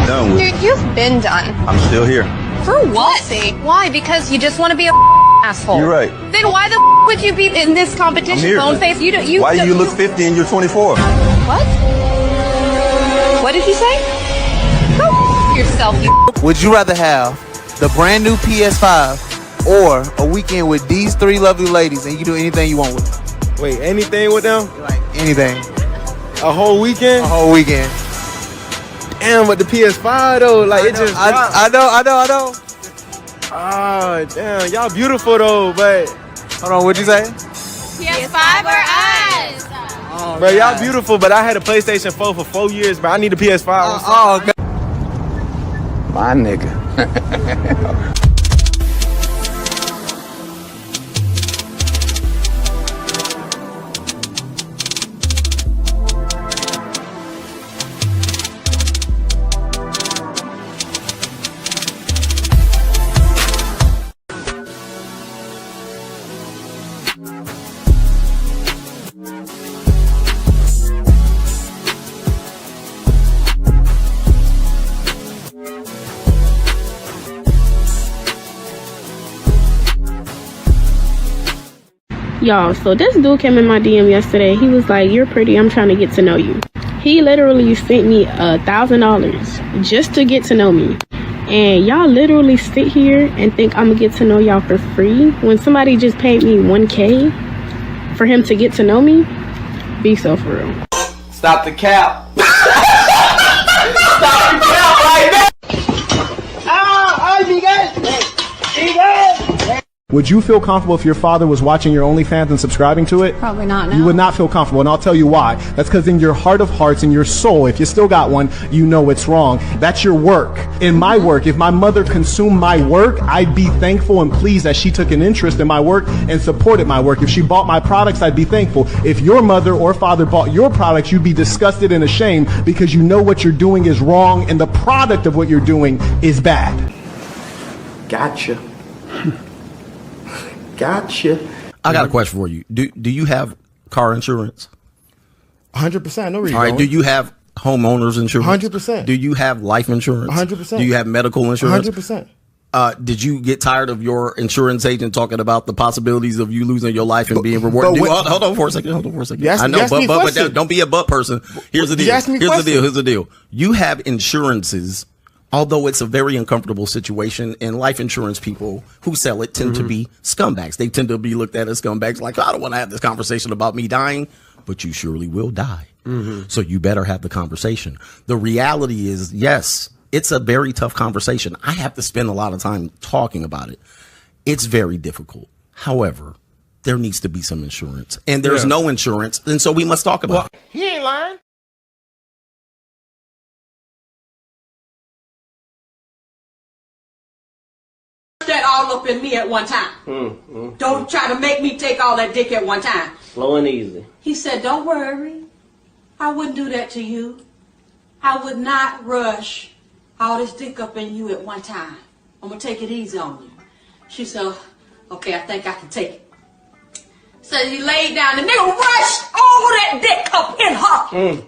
done with. Dude, you've been done. I'm still here. For what? Why? Because you just want to be a asshole. You're right. Then why the would you be in this competition? Bone face. Why do you look 50 and you're 24? What? What did you say? Go yourself, you. Would you rather have the brand new PS5 or a weekend with these three lovely ladies and you can do anything you want with them? Wait, anything with them? Like anything. A whole weekend? A whole weekend. Damn, but the PS5 though, like it just. I know. Ah, damn, y'all beautiful though, but. Hold on, what'd you say? PS5 or us? Oh, bro, y'all beautiful, but I had a PlayStation 4 for 4 years, but I need a PS5. God. My nigga. Y'all, so this dude came in my DM yesterday. He was like, "You're pretty, I'm trying to get to know you." He literally sent me $1,000 just to get to know me. And y'all literally sit here and think I'm gonna get to know y'all for free when somebody just paid me $1K for him to get to know me? Be so for real. Stop the cap. Stop the cap right now. Would you feel comfortable if your father was watching your OnlyFans and subscribing to it? Probably not, no. You would not feel comfortable, and I'll tell you why. That's because in your heart of hearts, in your soul, if you still got one, you know it's wrong. That's your work. In my work, if my mother consumed my work, I'd be thankful and pleased that she took an interest in my work and supported my work. If she bought my products, I'd be thankful. If your mother or father bought your products, you'd be disgusted and ashamed because you know what you're doing is wrong and the product of what you're doing is bad. Gotcha. Gotcha. I got a question for you. Do you have car insurance? 100%. No reason. All right. Do you have homeowners insurance? 100%. Do you have life insurance? 100%. Do you have medical insurance? 100%. Did you get tired of your insurance agent talking about the possibilities of you losing your life and being rewarded? Hold on for a second. I know, but don't be a butt person. Here's the deal. Here's the deal. You have insurances. Although it's a very uncomfortable situation, and life insurance people who sell it tend to be scumbags. They tend to be looked at as scumbags, like, I don't want to have this conversation about me dying, but you surely will die. So you better have the conversation. The reality is, yes, it's a very tough conversation. I have to spend a lot of time talking about it. It's very difficult. However, there needs to be some insurance, and there's no insurance, and so we must talk about it. He ain't lying. That all up in me at one time. Don't try to make me take all that dick at one time. Slow and easy. He said, "Don't worry. I wouldn't do that to you. I would not rush all this dick up in you at one time. I'm going to take it easy on you." She said, "Okay, I think I can take it." So he laid down. The nigga rushed all that dick up in her.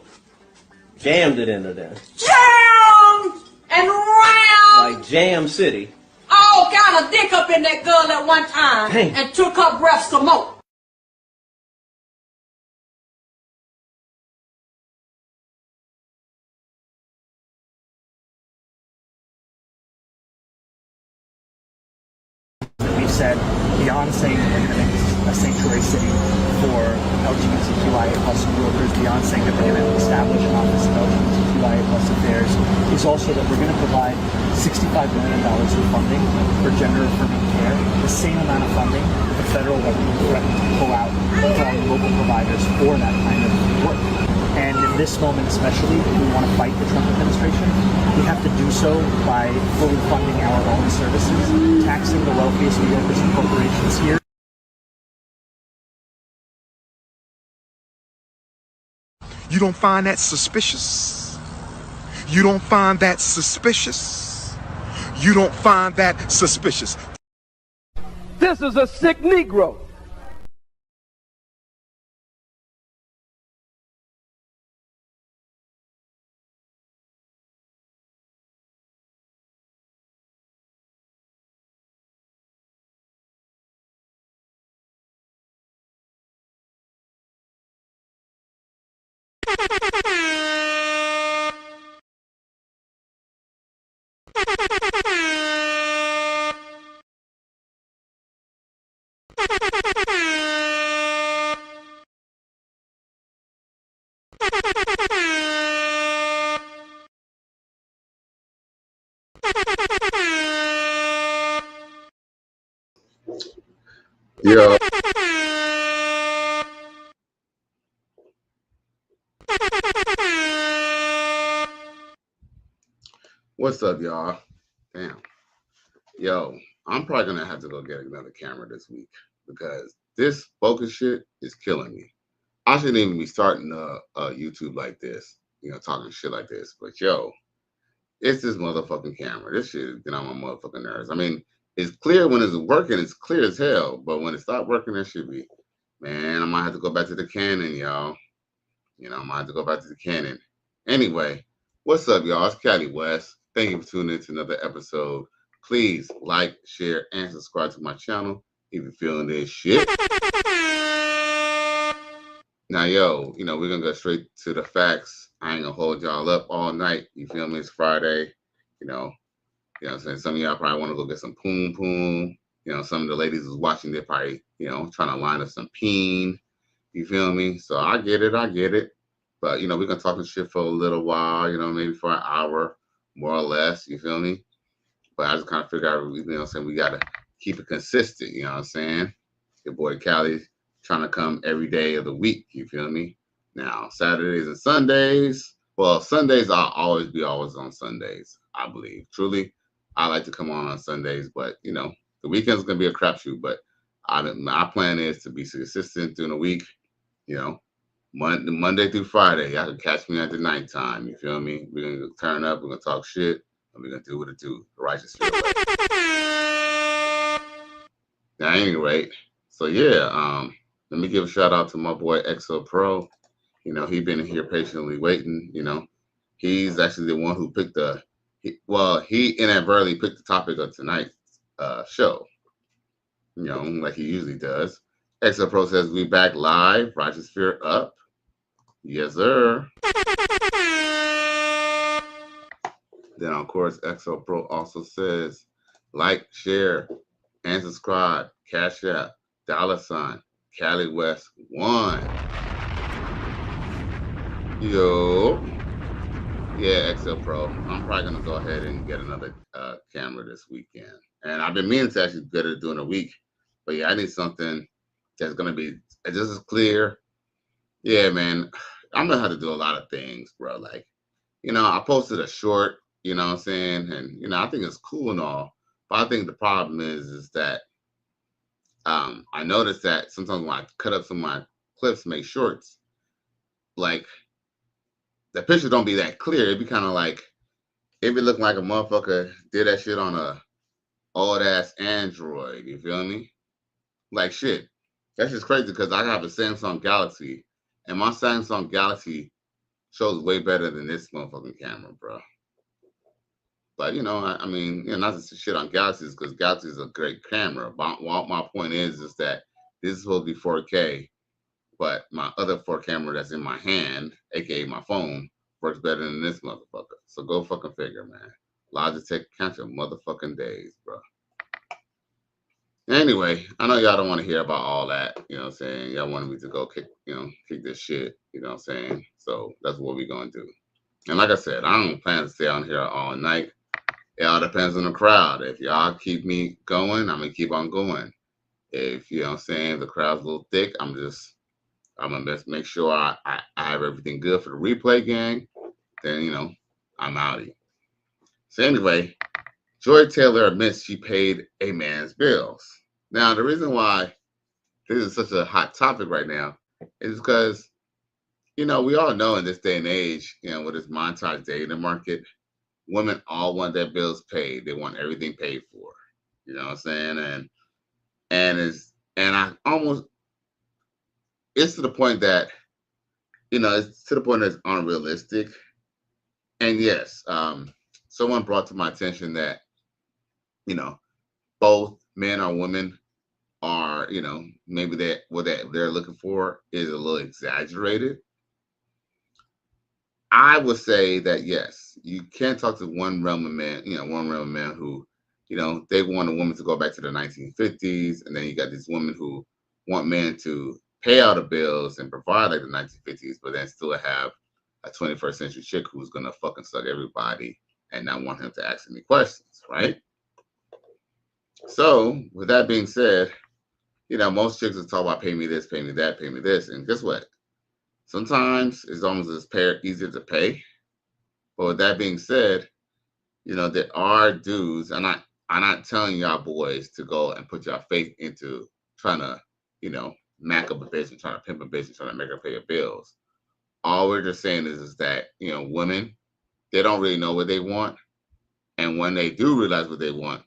Jammed it into there. Jammed and round. Like Jam City. All kind of dick up in that girl at one time. Dang. And took her breath some more. We've said beyond saying that we're going to make this a sanctuary city for LGBTQIA plus workers, beyond saying that we're going to establish an office of LGBTQIA plus affairs, is also that we're going to provide $65 million in funding for gender-affirming care, the same amount of funding that the federal government threatened to pull out from local providers for that kind of work. And in this moment especially, if we want to fight the Trump administration, we have to do so by fully funding our own services, taxing the wealthiest New Yorkers and corporations here. You don't find that suspicious? You don't find that suspicious? You don't find that suspicious? This is a sick Negro. Yo. What's up, y'all? Damn. Yo, I'm probably gonna have to go get another camera this week because this focus shit is killing me. I shouldn't even be starting YouTube like this, talking shit like this. But yo, it's this motherfucking camera. This shit is getting on my motherfucking nerves. I mean, it's clear when it's working, it's clear as hell. But when it stopped working, it should be, man, I might have to go back to the Canon, y'all. I might have to go back to the Canon. Anyway, what's up, y'all? It's Cali West. Thank you for tuning in to another episode. Please like, share, and subscribe to my channel if you're feeling this shit. Now, yo, we're going to go straight to the facts. I ain't going to hold y'all up all night. You feel me? It's Friday. You know what I'm saying? Some of y'all probably want to go get some poom poom. Some of the ladies who's watching, they're probably, trying to line up some peen. You feel me? So I get it. But, we're going to talk this shit for a little while, maybe for an hour, more or less. You feel me? But I just kind of figure out, we got to keep it consistent. You know what I'm saying? Your boy Cali trying to come every day of the week. You feel me? Now, Saturdays and Sundays. Well, Sundays, I'll always be on Sundays, I believe. Truly, I like to come on Sundays. But, the weekend's going to be a crapshoot. But my plan is to be consistent during the week, Monday through Friday. Y'all can catch me at the nighttime. You feel me? We're going to turn up. We're going to talk shit. And we're going to do what it do. The righteous feel right. Now, anyway, so yeah, let me give a shout out to my boy XO Pro. He been here patiently waiting. He's actually the one who picked he inadvertently picked the topic of tonight's show. Like he usually does. XO Pro says we back live. Righteous Fear up. Yes, sir. Then, of course, XO Pro also says like, share, and subscribe. Cash App, $, Cali West 1. Yo. Yeah, XO Pro. I'm probably going to go ahead and get another camera this weekend. And I've been meaning to actually get it during the week. But yeah, I need something that's going to be just as clear. Yeah, man. I'm going to have to do a lot of things, bro. Like, I posted a short, you know what I'm saying? And, I think it's cool and all. But I think the problem is that I noticed that sometimes when I cut up some of my clips, make shorts, like, the pictures don't be that clear. It'd be kind of like, it be looking like a motherfucker did that shit on a old-ass Android. You feel me? Like, shit. That's just crazy because I have a Samsung Galaxy, and my Samsung Galaxy shows way better than this motherfucking camera, bro. But, I mean, not to shit on Galaxies because Galaxy is a great camera. But my point is that this is supposed to be 4K, but my other 4 camera that's in my hand, aka my phone, works better than this motherfucker. So go fucking figure, man. Logitech count your motherfucking days, bro. Anyway, I know y'all don't want to hear about all that. You know what I'm saying? Y'all wanted me to go kick this shit. You know what I'm saying? So that's what we're going to do. And like I said, I don't plan to stay on here all night. It all depends on the crowd. If y'all keep me going, I'm going to keep on going. If, you know what I'm saying, the crowd's a little thick, I'm going to make sure I have everything good for the replay gang. Then, I'm outie. So anyway, Joy Taylor admits she paid a man's bills. Now, the reason why this is such a hot topic right now is because, we all know in this day and age, with this monetized dating market, women all want their bills paid. They want everything paid for. You know what I'm saying? It's to the point that, it's unrealistic. And yes, someone brought to my attention that, both men or women are, maybe what they're looking for is a little exaggerated. I would say that yes, you can't talk to one realm of men, who, they want a woman to go back to the 1950s, and then you got these women who want men to pay all the bills and provide like the 1950s, but then still have a 21st century chick who's gonna fucking suck everybody and not want him to ask any questions, right? So with that being said, most chicks will talk about pay me this, pay me that, pay me this, and guess what? Sometimes it's almost easier to pay. But with that being said, there are dudes, and I'm not telling y'all boys to go and put your faith into trying to, mack up a bitch and trying to pimp a bitch and trying to make her pay your bills. All we're just saying is that, women, they don't really know what they want. And when they do realize what they want,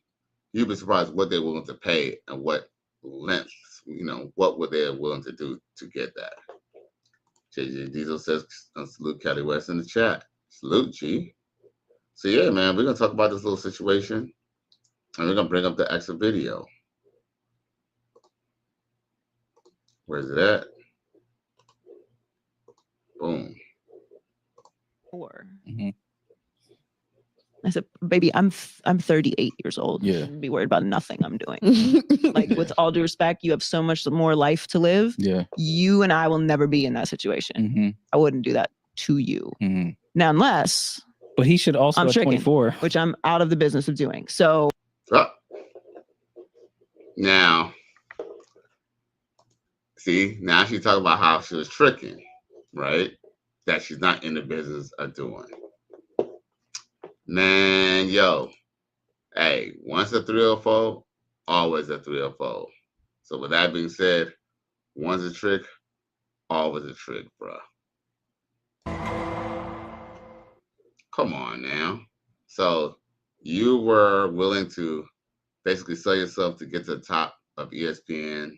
you'd be surprised what they're willing to pay and what lengths, what were they willing to do to get that. JJ Diesel says, salute Kelly West in the chat. Salute, G. So yeah, man, we're going to talk about this little situation. And we're going to bring up the extra video. Where's it at? Boom. I said, baby, I'm 38 years old. Yeah. Be worried about nothing I'm doing. Like, with all due respect, you have so much more life to live. Yeah. You and I will never be in that situation. I wouldn't do that to you. Now, unless. But he should also I'm at 24. Which I'm out of the business of doing. So. Now, see, now she's talking about how she was tricking, right? That she's not in the business of doing. Man, yo, hey, once a 304, always a 304. So with that being said, once a trick, always a trick, bro. Come on now. So you were willing to basically sell yourself to get to the top of ESPN.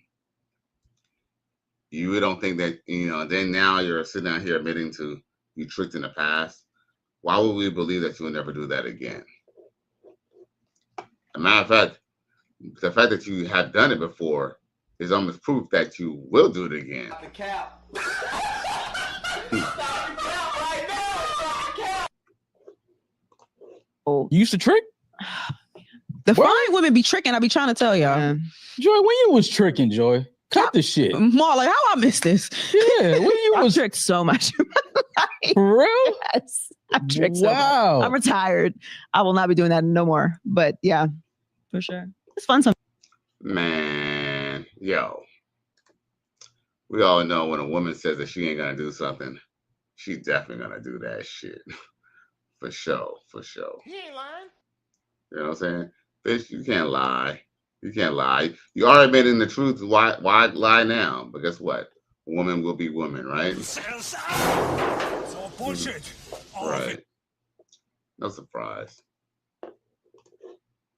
You don't think that, then now you're sitting out here admitting to you tricked in the past. Why would we believe that you will never do that again? As a matter of fact, the fact that you have done it before is almost proof that you will do it again. You used to trick? The fine women be tricking. I be trying to tell y'all. Joy, when you was tricking, Joy? Cut the shit. More like, how I missed this? Yeah, when you was tricked so much. For real? Yes. I've tricked so much. I'm retired. I will not be doing that no more. But yeah, for sure. It's fun sometimes. Man, yo. We all know when a woman says that she ain't gonna do something, she's definitely gonna do that shit. For sure, for sure. He ain't lying. You know what I'm saying? Bitch, you can't lie. You can't lie. You already admitting the truth. Why lie now? But guess what? Woman will be woman, right? It's all bullshit. Right. No surprise.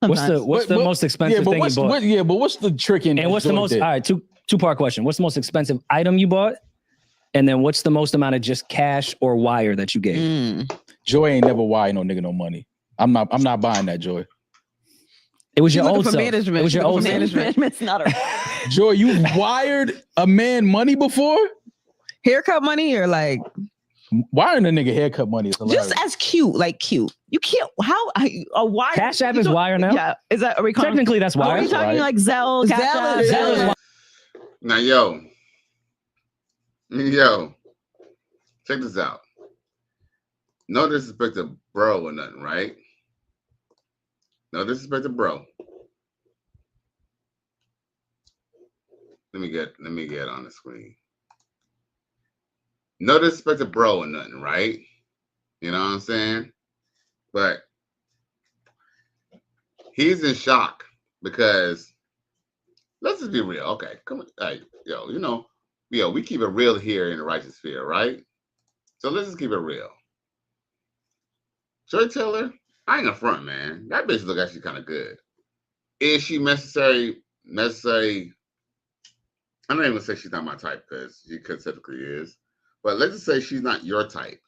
What's the most expensive thing you bought? But what's the trick in? And what's the most? All right, two-part question. What's the most expensive item you bought? And then what's the most amount of just cash or wire that you gave? Joy ain't never wired no nigga no money. I'm not buying that, Joy. It was your old self. Management. It was your old self. Management's not a Joy, you wired a man money before? Haircut money or like wiring a nigga haircut money is hilarious. Just as cute, like cute. You can't. How a wire? Cash App is wire now. Yeah, is that? Are we technically that's wire? Are we talking like Zelle? Zelle is wire. Now, yo, check this out. No disrespect to bro or nothing, right? No disrespect to bro. Let me get on the screen. No disrespect to bro or nothing, right? You know what I'm saying? But he's in shock because let's just be real. Okay, come on. Hey, we keep it real here in the righteous sphere, right? So let's just keep it real. Joy Taylor, I ain't gonna front, man. That bitch look actually kind of good. Is she necessary? I'm not even gonna say she's not my type because she typically is. But let's just say she's not your type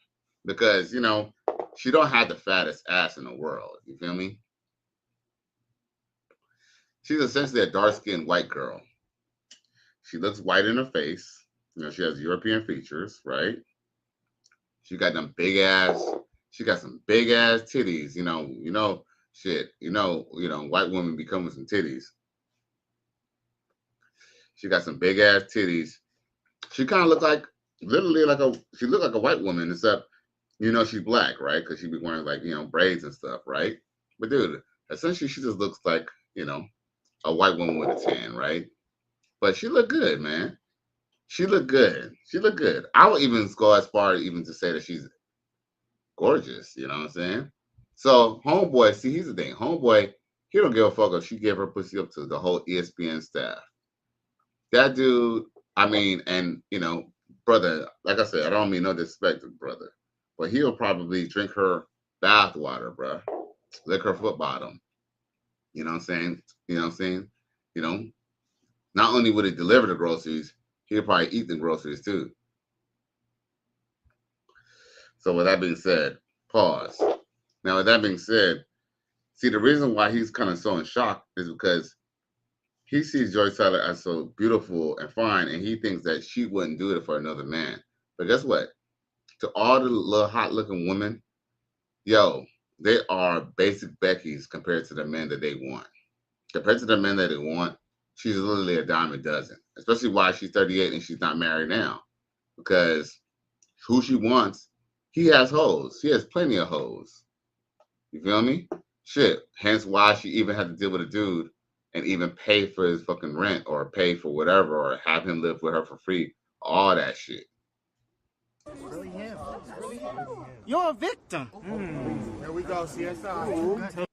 because she don't have the fattest ass in the world. You feel me? She's essentially a dark-skinned white girl. She looks white in her face. She has European features, right? She got them big ass. She got some big ass titties. Shit. White women be coming with some titties. She got some big ass titties. She kind of looked like, literally she looked like a white woman, except, she's black, right? Because she be wearing like, braids and stuff, right? But dude, essentially she just looks like, a white woman with a tan, right? But she looked good, man. She looked good. She looked good. I would even go as far even to say that she's gorgeous. You know what I'm saying? So homeboy, see, here's the thing. Homeboy, he don't give a fuck if she gave her pussy up to the whole ESPN staff. That dude, brother, like I said, I don't mean no disrespect to brother, but he'll probably drink her bath water, bro. Lick her foot bottom. You know what I'm saying? Not only would he deliver the groceries, he'll probably eat the groceries too. So with that being said, pause. Now with that being said, see, the reason why he's kind of so in shock is because he sees Joy Taylor as so beautiful and fine, and he thinks that she wouldn't do it for another man. But guess what? To all the little hot looking women, they are basic Beckys compared to the men that they want. Compared to the men that they want, she's literally a dime a dozen. Especially why she's 38 and she's not married now. Because who she wants, he has hoes. He has plenty of hoes. You feel me? Shit. Hence why she even had to deal with a dude and even pay for his fucking rent or pay for whatever or have him live with her for free. All that shit. Really him. You're a victim. Here we go, CSI.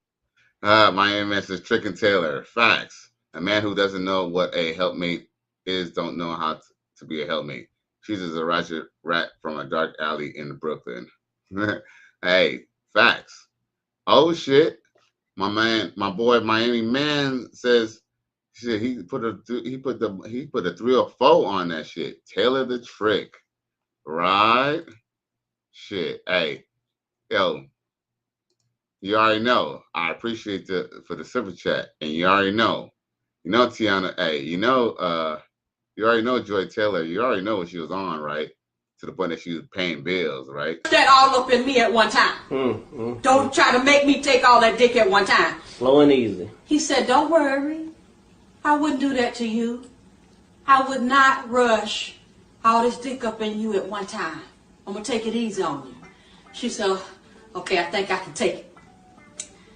My MS is Trick and Taylor. Facts. A man who doesn't know what a helpmate is don't know how to be a helpmate. She's just a ratchet rat from a dark alley in Brooklyn. Hey, facts. Oh shit. My boy Miami Man says shit, he put a 3 or 4 on that shit. Taylor the Trick. Right? Shit. Hey. Yo. You already know. I appreciate for the super chat. And you already know. Tiana, hey, you already know Joy Taylor. You already know what she was on, right? To the point that she was paying bills, right? That all up in me at one time. Don't try to make me take all that dick at one time. Slow and easy. He said, don't worry. I wouldn't do that to you. I would not rush all this dick up in you at one time. I'm going to take it easy on you. She said, okay, I think I can take it.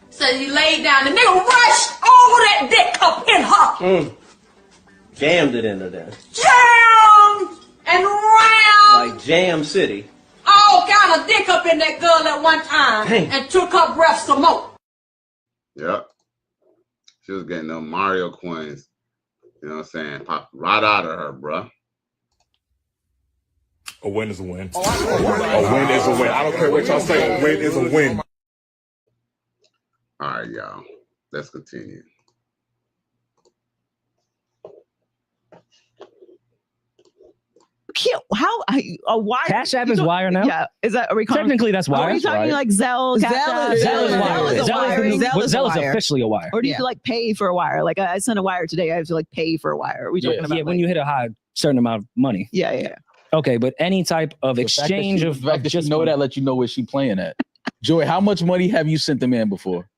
So he laid down. The nigga rushed all that dick up in her. Jammed it into there. Jammed and round. Like Jam City. All kind of dick up in that girl at one time. Dang. And took her breath some more. Yep. She was getting them Mario coins. You know what I'm saying? Popped right out of her, bruh. A win is a win. A win is a win. I don't care what y'all say. A win is a win. All right, y'all. Let's continue. How? Wire? Cash App is Wire now? Yeah. Is that? Are we Technically, that's Wire. Are we talking like Zelle? Zelle is officially a wire. Or do you like pay for a wire? Like I sent a wire today. I have to like pay for a wire. Are we talking about? Yeah, when you hit a high certain amount of money. Yeah. Okay, but any type of exchange of just know that let you know where she playing at. Joy, how much money have you sent the man before?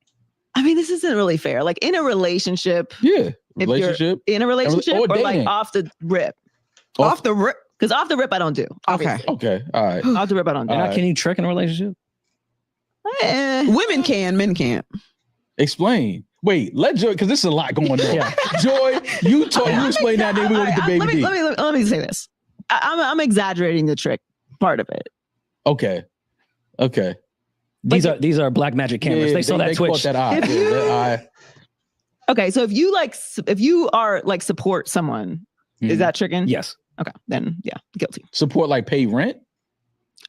I mean, this isn't really fair. Like in a relationship. Yeah. Relationship. In a relationship or like off the rip. Off the rip. Because off the rip, I don't do. Obviously. Okay. All right. Off the rip, I don't do. Can you trick in a relationship? Women can, men can't. Explain. Wait, let Joy, because this is a lot going on. Yeah. Joy, you explain that, then we're going to get the baby D. Let me say this. I'm exaggerating the trick part of it. Okay. These are black magic cameras. They saw that Twitch. That eye. Okay, so if you are like support someone, is that tricking? Yes. Okay, then yeah, guilty. Support like pay rent?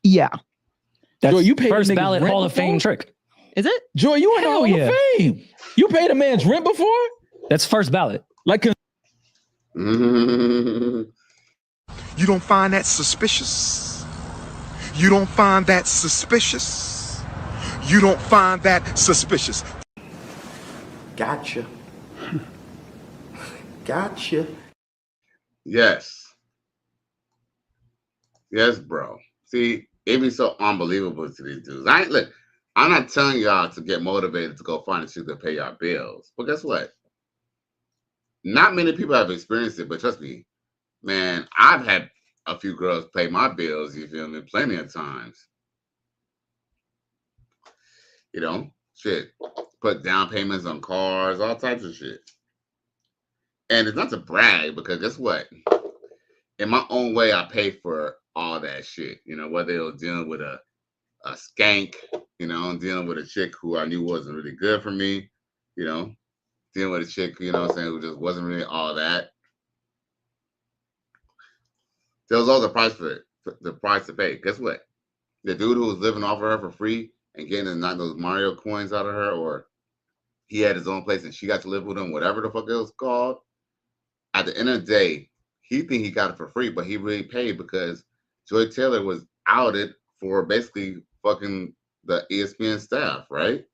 Yeah. That's Joy, you paid first ballot Hall of Fame trick. Is it? Joy, you in the Hall of Fame. You paid a man's rent before? That's first ballot. Like You don't find that suspicious? You don't find that suspicious? You don't find that suspicious? Gotcha. Yes, bro. See, It'd be so unbelievable to these dudes. I'm not telling y'all to get motivated to go find a chick to pay y'all bills. But guess what? Not many people have experienced it, but trust me, man, I've had a few girls pay my bills, you feel me, plenty of times. You know, shit. Put down payments on cars, all types of shit. And it's not to brag, because guess what? In my own way, I pay for all that shit. You know, whether it was dealing with a skank, you know, dealing with a chick who I knew wasn't really good for me, you know, dealing with a chick, you know what I'm saying, who just wasn't really all that. There was all the price for it, the price to pay. Guess what? The dude who was living off of her for free and getting those Mario coins out of her, or he had his own place and she got to live with him, whatever the fuck it was called. At the end of the day, he think he got it for free, but he really paid because Joy Taylor was outed for basically fucking the ESPN staff, right?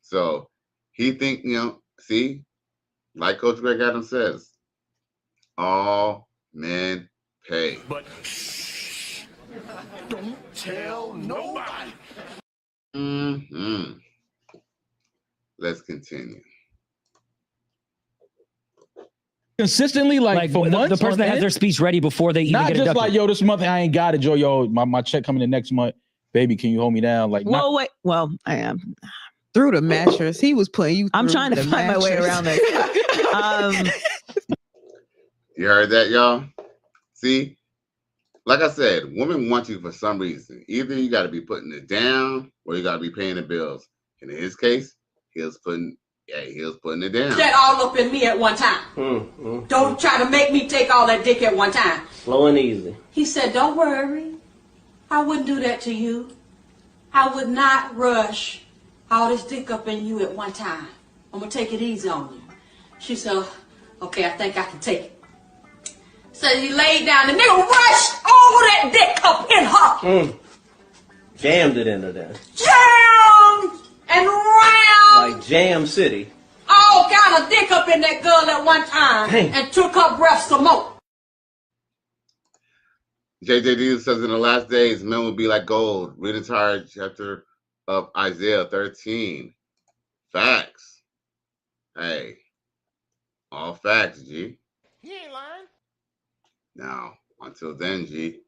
So he think, you know, see, like Coach Greg Adams says, all men pay. But shh, don't tell nobody. Let's continue. Consistently, like for months. The person that has their speech ready before they even not get just inducted. like, yo, this month I ain't got it, yo, my check coming in next month. Baby, can you hold me down? Like, well, wait. Well, I am through the mattress. He was putting you. I'm trying to find my way around this. You heard that, y'all? See, like I said, women want you for some reason. Either you got to be putting it down, or you got to be paying the bills. And in his case, he was putting it down. That all up in me at one time. Don't try to make me take all that dick at one time. Slow and easy. He said, don't worry. I wouldn't do that to you. I would not rush all this dick up in you at one time. I'm going to take it easy on you. She said, okay, I think I can take it. So he laid down. The nigga rushed all that dick up in her. Jammed it into there. Jammed and round. Like Jam City. All kind of dick up in that girl at one time. Dang. And took her breath some more. JJD says in the last days, men will be like gold. Read the entire chapter of Isaiah 13. Facts. Hey. All facts, G. He ain't lying. Now, until then, G,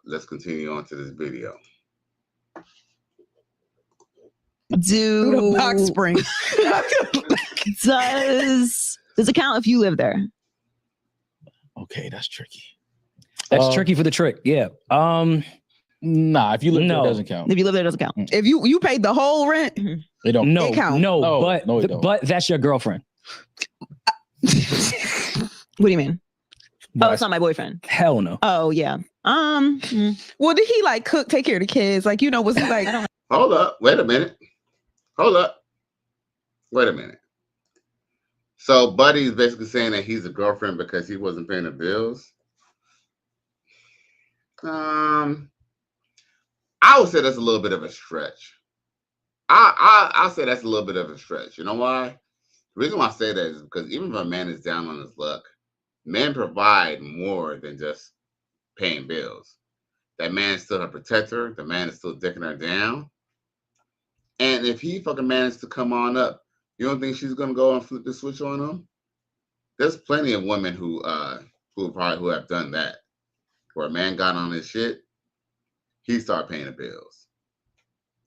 let's continue on to this video. Do the box spring. Does it count if you live there? Okay, that's tricky. That's tricky for the trick. Yeah. Nah, if you live there, it doesn't count. If you live there, it doesn't count. If you paid the whole rent, they don't. No, it count. no, don't. but that's your girlfriend. What do you mean? Oh, it's not my boyfriend. Hell no. Oh yeah. Well, did he like cook, take care of the kids? Like, you know, was he like? Hold up. Wait a minute. Hold up. Wait a minute. So Buddy's basically saying that he's a girlfriend because he wasn't paying the bills. I would say that's a little bit of a stretch. I'll say that's a little bit of a stretch. You know why? The reason why I say that is because even if a man is down on his luck, men provide more than just paying bills. That man is still a protector. The man is still dicking her down. And if he fucking managed to come on up, you don't think she's gonna go and flip the switch on him? There's plenty of women who have done that. Where a man got on his shit, he started paying the bills.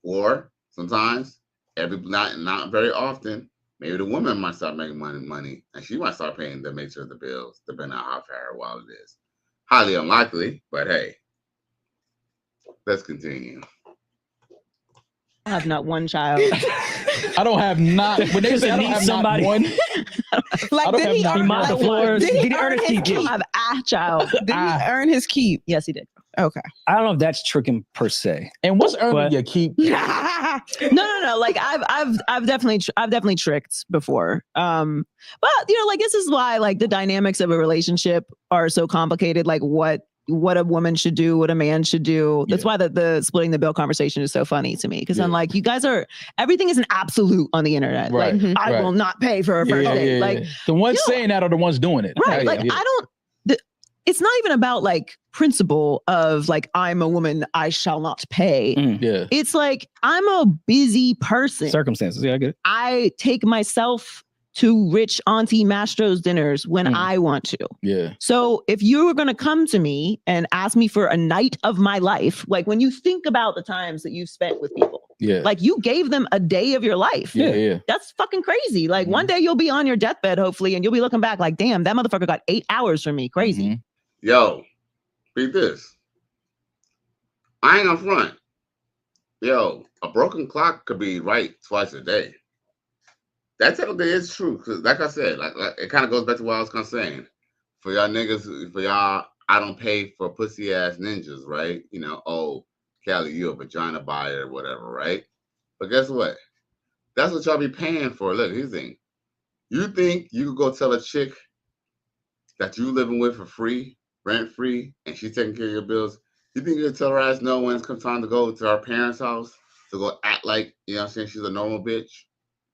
Or sometimes, not very often, maybe the woman might start making money, and she might start paying the nature of the bills, depending on how fair or wild it is. Highly unlikely, but hey, let's continue. I have not one child. I don't have not. When they say I don't have somebody, not one. Like, did he earn his keep? I have a child. Did he earn his keep? Yes, he did. Okay. I don't know if that's tricking per se. And what's earning your keep? No. Like I've definitely tricked before. But you know, like this is why like the dynamics of a relationship are so complicated. Like what a woman should do, what a man should do. That's why the splitting the bill conversation is so funny to me. Because I'm like, you guys everything is an absolute on the internet. Right. Like I will not pay for a first date. Like the ones saying that are the ones doing it. Right. Like I don't. it's not even about like principle of like, I'm a woman, I shall not pay. Yeah. It's like, I'm a busy person. Circumstances. Yeah, I get it. I take myself to rich Auntie Mastro's dinners when I want to. Yeah. So if you were going to come to me and ask me for a night of my life, like when you think about the times that you've spent with people, like you gave them a day of your life. Yeah. That's fucking crazy. Like one day you'll be on your deathbed, hopefully, and you'll be looking back like, damn, that motherfucker got 8 hours from me. Crazy. Yo, read this. I ain't gonna front. Yo, a broken clock could be right twice a day. That technically is true. Cause like I said, like it kind of goes back to what I was kind of saying. For y'all niggas, for y'all, I don't pay for pussy ass ninjas, right? You know, oh, Callie, you a vagina buyer or whatever, right? But guess what? That's what y'all be paying for. Look, here's the thing. You think you could go tell a chick that you living with for free, rent free, and she's taking care of your bills? You think you can tell her ass no when it's come time to go to her parents' house to go act like, you know what I'm saying, she's a normal bitch?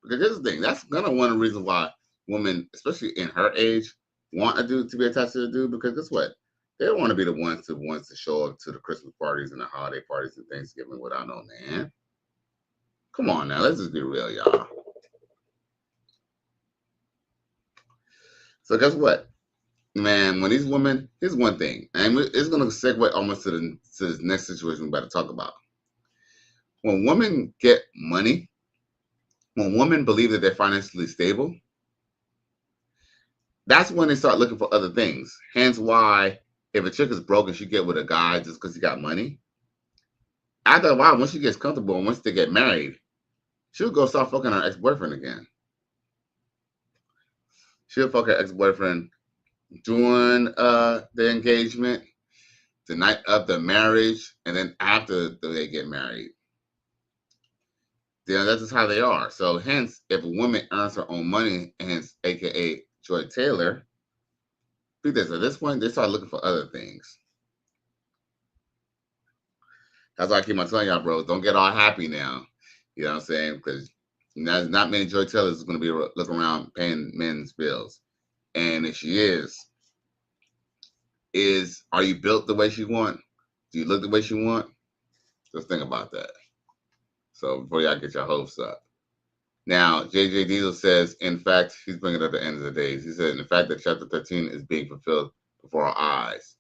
Because here's the thing, that's gonna one of the reasons why women, especially in her age, want a dude to be attached to the dude, because guess what? They don't want to be the ones to show up to the Christmas parties and the holiday parties and Thanksgiving without no man. Come on now, let's just be real, y'all. So guess what? Man, when these women, here's one thing, and it's gonna segue almost to the next situation we're about to talk about. When women get money, when women believe that they're financially stable, that's when they start looking for other things. Hence why if a chick is broke and she get with a guy just because he got money, after a while, once she gets comfortable and once they get married, she'll go start fucking her ex-boyfriend again. She'll fuck her ex-boyfriend during the engagement, the night of the marriage, and then after they get married. Yeah, that's just how they are. So hence, if a woman earns her own money, hence aka Joy Taylor, because at this point they start looking for other things. That's why I keep on telling y'all, bro, don't get all happy now. You know what I'm saying? Because there's not many Joy Taylors going to be looking around paying men's bills. And if she are you built the way she want? Do you look the way she want? Just think about that. So before y'all get your hopes up. Now, JJ Diesel says, in fact, he's bringing it up the end of the days. He said, in fact, that chapter 13 is being fulfilled before our eyes.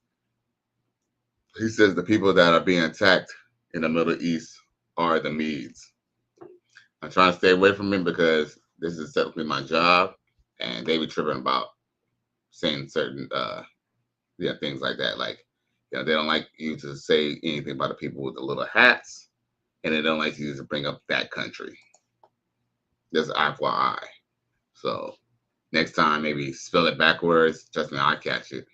He says the people that are being attacked in the Middle East are the Medes. I'm trying to stay away from him because this is technically my job, and they be tripping about saying certain things like that. Like, they don't like you to say anything about the people with the little hats, and they don't like you to bring up that country. Just FYI. So next time, maybe spell it backwards. Trust me, I'll catch it.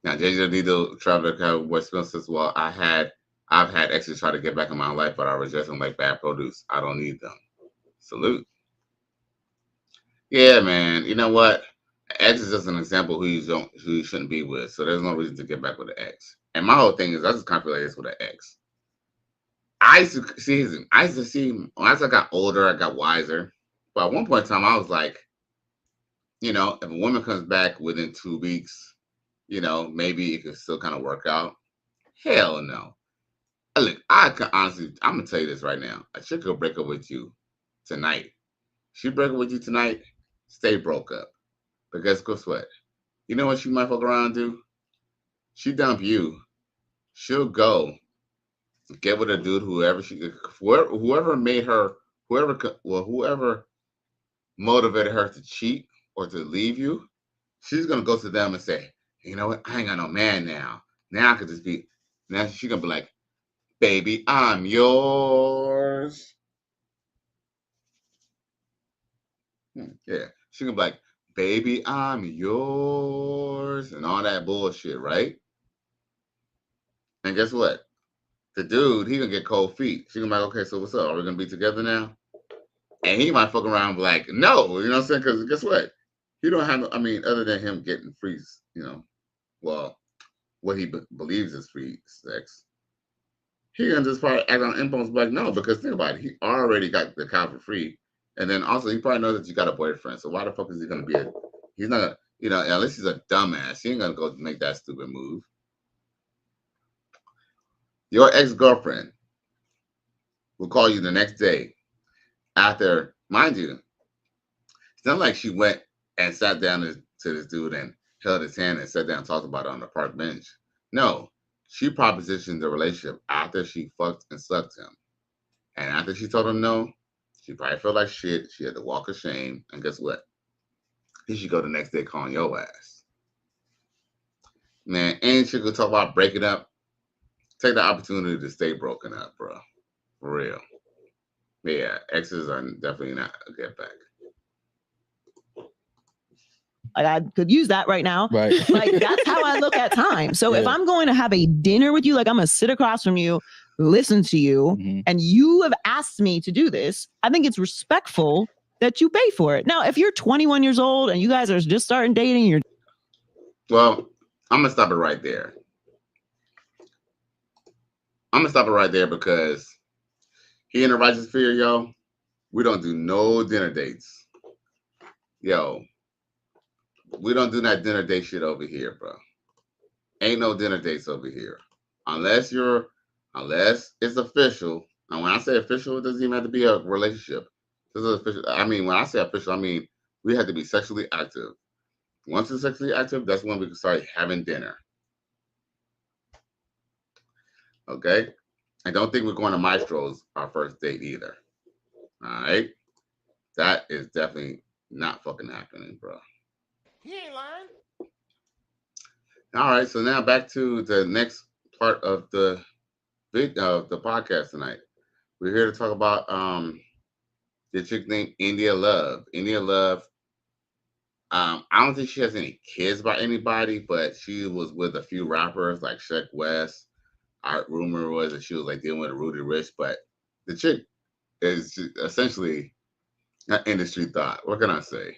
Now, JJ Diesel Traveler West Mill says, well, I've had exes try to get back in my life, but I reject them like bad produce. I don't need them. Salute. Yeah, man. You know what? Ex is just an example who you shouldn't be with. So there's no reason to get back with an ex. And my whole thing is I just kind of feel like this with an ex. I used to see as I got older, I got wiser. But at one point in time, I was like, you know, if a woman comes back within 2 weeks, you know, maybe it could still kind of work out. Hell no. Look, I'm gonna tell you this right now. A chick will break up with you tonight. She break up with you tonight, stay broke up. Because guess what? You know what she might fuck around and do? She dump you. She'll go get with a dude, whoever motivated her to cheat or to leave you. She's gonna go to them and say, you know what? I ain't got no man now. Now I could just be. Now she's gonna be like, baby, I'm yours. Yeah, she gonna be like, baby, I'm yours, and all that bullshit, right? And guess what? The dude, he gonna get cold feet. She gonna be like, okay, so what's up? Are we gonna be together now? And he might fuck around and be like, no, you know what I'm saying? Because guess what? He don't have, other than him getting free, you know, well, what he believes is free sex. He gonna just probably act on impulse like, no, because think about it, he already got the cow for free. And then also he probably knows that you got a boyfriend. So why the fuck is he gonna be he's not You know, unless she's a dumbass, she ain't gonna go make that stupid move. Your ex-girlfriend will call you the next day after, mind you, it's not like she went and sat down to this dude and held his hand and sat down and talked about it on the park bench. No, she propositioned the relationship after she fucked and sucked him. And after she told him no, she probably felt like shit. She had to walk of shame. And guess what? He should go the next day calling your ass. Man, ain't shit gonna talk about breaking up. Take the opportunity to stay broken up, bro. For real. Yeah, exes are definitely not a get back. Like I could use that right now. Right. Like that's how I look at time. So if I'm going to have a dinner with you, like I'm gonna sit across from you, listen to you, and you have asked me to do this, I think it's respectful that you pay for it. Now, if you're 21 years old and you guys are just starting dating, Well, I'm gonna stop it right there. I'm gonna stop it right there because here in the Righteous Fear, yo, we don't do no dinner dates. Yo, we don't do that dinner date shit over here, bro. Ain't no dinner dates over here. Unless it's official. And when I say official, it doesn't even have to be a relationship. This is official. I mean, when I say official, I mean we have to be sexually active. Once we're sexually active, that's when we can start having dinner. Okay? And don't think we're going to Maestro's our first date either. All right? That is definitely not fucking happening, bro. He ain't lying. All right, so now back to the next part of the podcast tonight. We're here to talk about the chick named India Love. India Love. I don't think she has any kids by anybody, but she was with a few rappers like Sheck West. Our rumor was that she was like dealing with Rudy Rich, but the chick is essentially an industry thought. What can I say?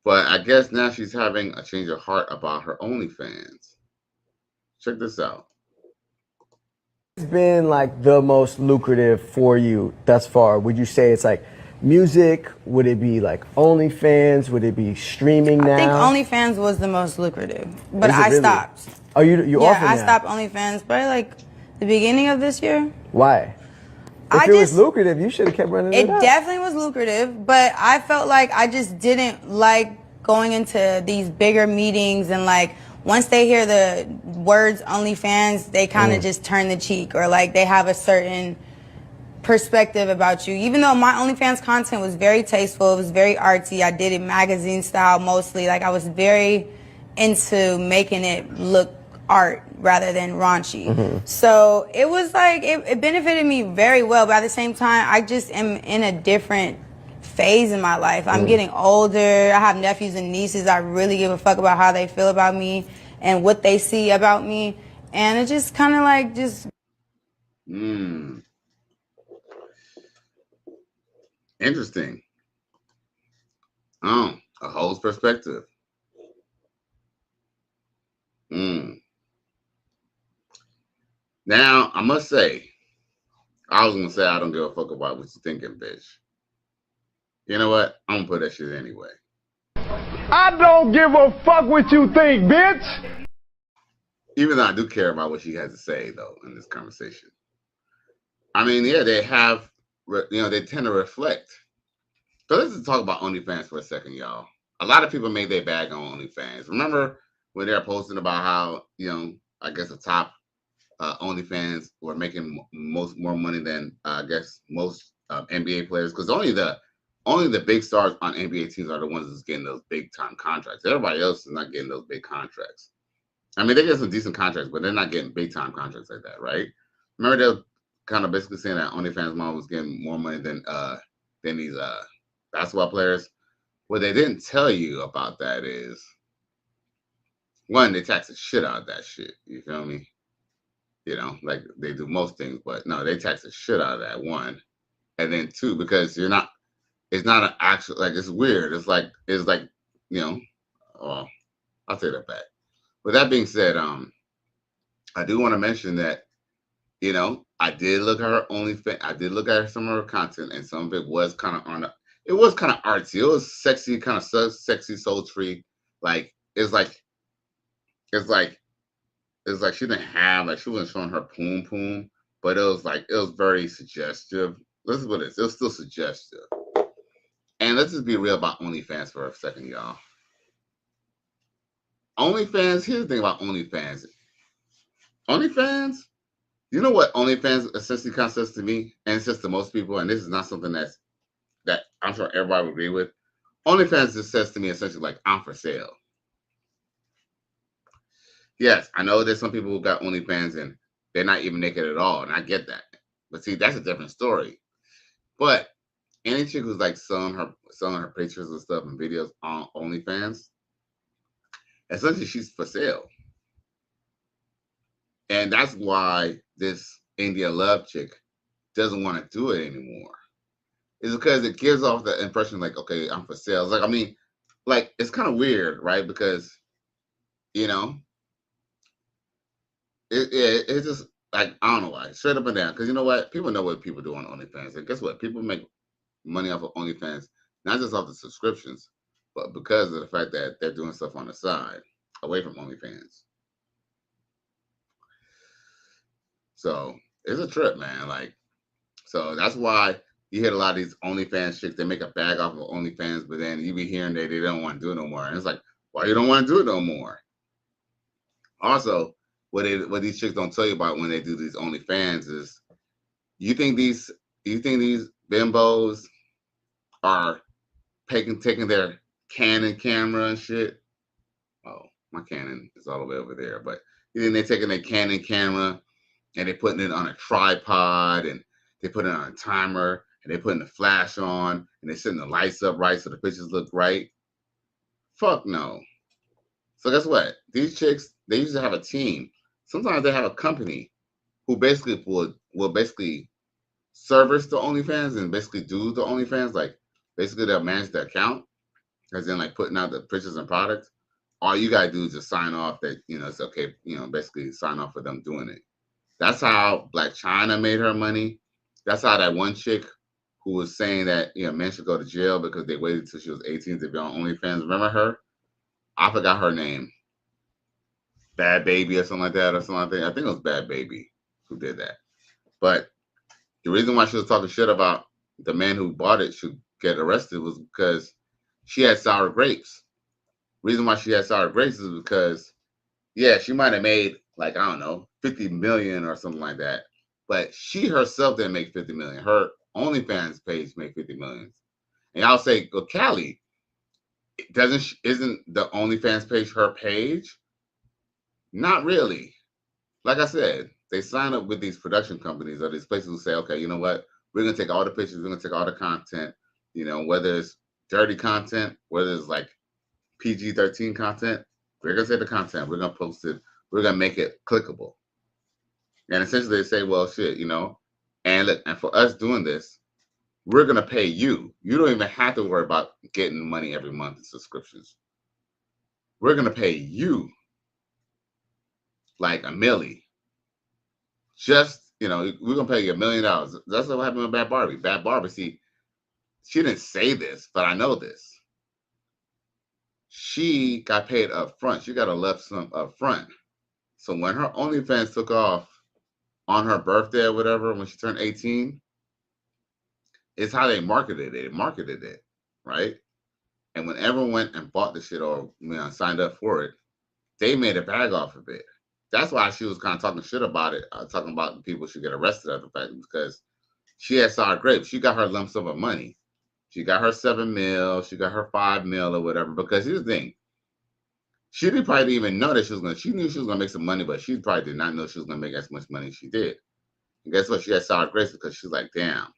But I guess now she's having a change of heart about her OnlyFans. Check this out. It's been like the most lucrative for you thus far? Would you say it's like music? Would it be like OnlyFans? Would it be streaming now? I think OnlyFans was the most lucrative, but I really? stopped. Oh, you yeah, off I now? stopped OnlyFans probably like the beginning of this year. Why? If it was lucrative, you should have kept running it It up. definitely was lucrative, but I felt like I just didn't like going into these bigger meetings and like once they hear the words OnlyFans, they kind of just turn the cheek or like they have a certain perspective about you. Even though my OnlyFans content was very tasteful, it was very artsy. I did it magazine style mostly. Like I was very into making it look art rather than raunchy. So it was like, it benefited me very well, but at the same time, I just am in a different phase in my life. I'm getting older. I have nephews and nieces. I really give a fuck about how they feel about me and what they see about me. And it just kind of like Interesting. A host perspective. Now, I must say, I was going to say I don't give a fuck about what you're thinking, bitch. You know what? I'm going to put that shit anyway. I don't give a fuck what you think, bitch. Even though I do care about what she has to say, though, in this conversation. I mean, yeah, they have, they tend to reflect. So let's just talk about OnlyFans for a second, y'all. A lot of people made their bag on OnlyFans. Remember when they were posting about how, I guess the top OnlyFans were making more money than, I guess, most NBA players? Because only the big stars on NBA teams are the ones that's getting those big time contracts. Everybody else is not getting those big contracts. I mean, they get some decent contracts, but they're not getting big time contracts like that, right? Remember they were kind of basically saying that OnlyFans mom was getting more money than these basketball players. What they didn't tell you about that is, one, they tax the shit out of that shit. You feel me? Like they do most things, but no, they tax the shit out of that, one. And then two, because it's not an actual, like, it's weird. It's like, I'll take that back. With that being said, I do want to mention that, I did look at her OnlyFans. I did look at some of her content, and some of it was kind of it was kind of artsy. It was sexy, kind of sexy, sultry. Like it's like she didn't have like she wasn't showing her poom, but it was very suggestive. Listen to this. It was still suggestive. And let's just be real about OnlyFans for a second, y'all. OnlyFans. Here's the thing about OnlyFans. OnlyFans. You know what OnlyFans essentially consists to me, and it's just to most people, and this is not something that I'm sure everybody would agree with. OnlyFans just says to me essentially like I'm for sale. Yes, I know there's some people who got OnlyFans and they're not even naked at all, and I get that. But see, that's a different story. But any chick who's like selling her pictures and stuff and videos on OnlyFans, essentially she's for sale. And that's why this India Love chick doesn't want to do it anymore. It's because it gives off the impression like, okay, I'm for sale. It's like, I mean, like it's kind of weird, right? Because it's just like I don't know why, straight up and down. Because you know what, people know what people do on OnlyFans, and guess what? People make money off of OnlyFans, not just off the subscriptions, but because of the fact that they're doing stuff on the side, away from OnlyFans. So it's a trip, man. Like, so that's why you hear a lot of these OnlyFans chicks. They make a bag off of OnlyFans, but then you be hearing that they don't want to do it no more, and it's like, why you don't want to do it no more? Also, what these chicks don't tell you about when they do these OnlyFans is, you think these bimbos are taking their Canon camera and shit? Oh, my Canon is all the way over there, but you think they're taking their Canon camera and they're putting it on a tripod and they put it on a timer and they're putting the flash on and they're setting the lights up right so the pictures look right? Fuck no. So guess what? These chicks, they usually have a team. Sometimes they have a company who basically will basically service the OnlyFans and basically do the OnlyFans. Like basically they'll manage the account, as in like putting out the pictures and products. All you gotta do is just sign off that it's okay. Basically sign off for them doing it. That's how Black China made her money. That's how that one chick who was saying that men should go to jail because they waited till she was 18 to be on OnlyFans. Remember her? I forgot her name. Bad Baby or something like that. I think it was Bad Baby who did that. But the reason why she was talking shit about the man who bought it should get arrested was because she had sour grapes. Reason why she had sour grapes is because, yeah, she might have made like, I don't know, 50 million or something like that. But she herself didn't make 50 million. Her OnlyFans page made 50 million. And I'll say, well, Callie, isn't the OnlyFans page her page? Not really. Like I said, they sign up with these production companies or these places who say, okay, you know what? We're going to take all the pictures. We're going to take all the content, whether it's dirty content, whether it's like PG-13 content. We're going to take the content. We're going to post it. We're going to make it clickable. And essentially they say, well, shit, and look, and for us doing this, we're going to pay you. You don't even have to worry about getting money every month in subscriptions. We're going to pay you like $1 million. Just, we're going to pay you $1 million. That's what happened with Bad Barbie. Bad Barbie, see, she didn't say this, but I know this. She got paid up front. She got a lump sum up front. So when her OnlyFans took off on her birthday or whatever, when she turned 18, it's how they marketed it. They marketed it, right? And when everyone went and bought the shit or signed up for it, they made a bag off of it. That's why she was kind of talking shit about it, talking about people should get arrested at the fact, because she had sour grapes. She got her lump sum of money. She got her 7 mil. She got her 5 mil or whatever. Because here's the thing. She probably didn't even know that she knew she was going to make some money, but she probably did not know she was going to make as much money as she did. And guess what? She had sour grapes because she's like, damn,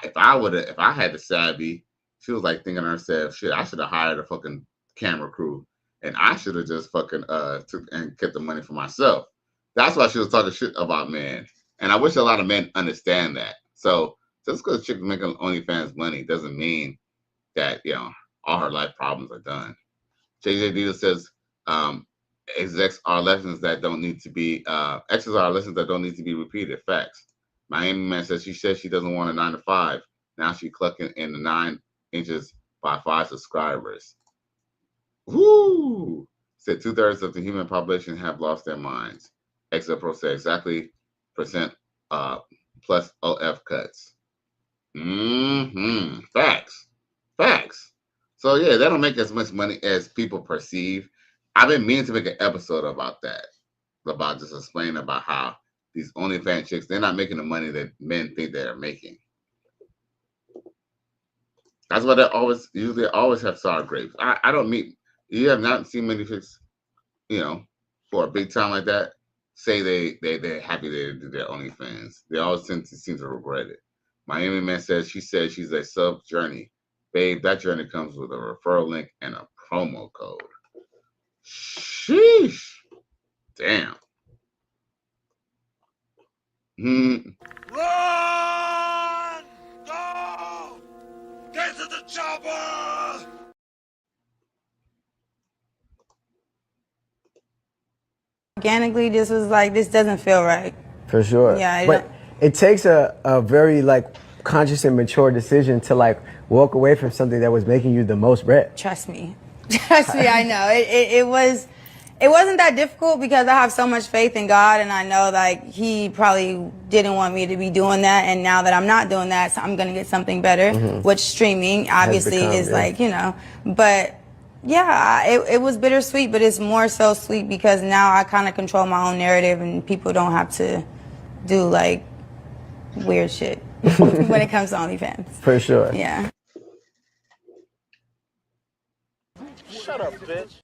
if I had the savvy, she was like thinking to herself, shit, I should have hired a fucking camera crew. And I should have just fucking took and kept the money for myself. That's why she was talking shit about men. And I wish a lot of men understand that. So just because chicks making OnlyFans money doesn't mean that, all her life problems are done. JJ Dita says, execs are lessons that don't need to be, exes are lessons that don't need to be repeated. Facts. Miami Man says she says she doesn't want a 9 to 5. Now she clucking in the 9 inches by 5 subscribers. Woo! Said 2/3 of the human population have lost their minds. Exit Pro said exactly percent plus OF cuts. Facts. Facts. So yeah, they don't make as much money as people perceive. I've been meaning to make an episode about that. About just explaining about how these OnlyFans chicks, they're not making the money that men think they're making. That's why they usually always have sour grapes. I don't meet, you have not seen many chicks, for a big time like that, say they're happy they do their OnlyFans. They always seem to regret it. Miami Man says she's a sub journey. Babe, that journey comes with a referral link and a promo code. Sheesh. Damn. Run! Go! Get to the chopper! Organically, this was like, this doesn't feel right. For sure. Yeah, but it takes a very like conscious and mature decision to like walk away from something that was making you the most bread. Trust me. Trust me, I know. It wasn't that difficult because I have so much faith in God, and I know like He probably didn't want me to be doing that, and now that I'm not doing that, so I'm gonna get something better, which streaming obviously is like, but yeah, it was bittersweet, but it's more so sweet because now I kind of control my own narrative, and people don't have to do like weird shit when it comes to OnlyFans. For sure. Yeah. Shut up, bitch.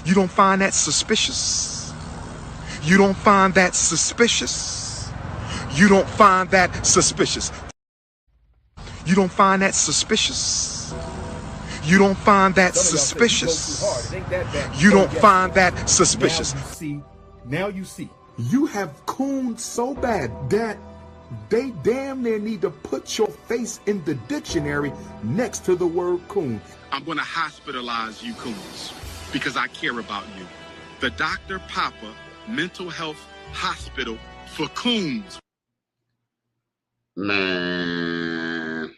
You don't find that suspicious? You don't find that suspicious? You don't find that suspicious? You don't find that suspicious? You don't find that suspicious? You don't find that suspicious? Now you see. You have cooned so bad that they damn near need to put your face in the dictionary next to the word coon. I'm going to hospitalize you coons because I care about you. The Dr. Papa Mental Health Hospital for coons. Man.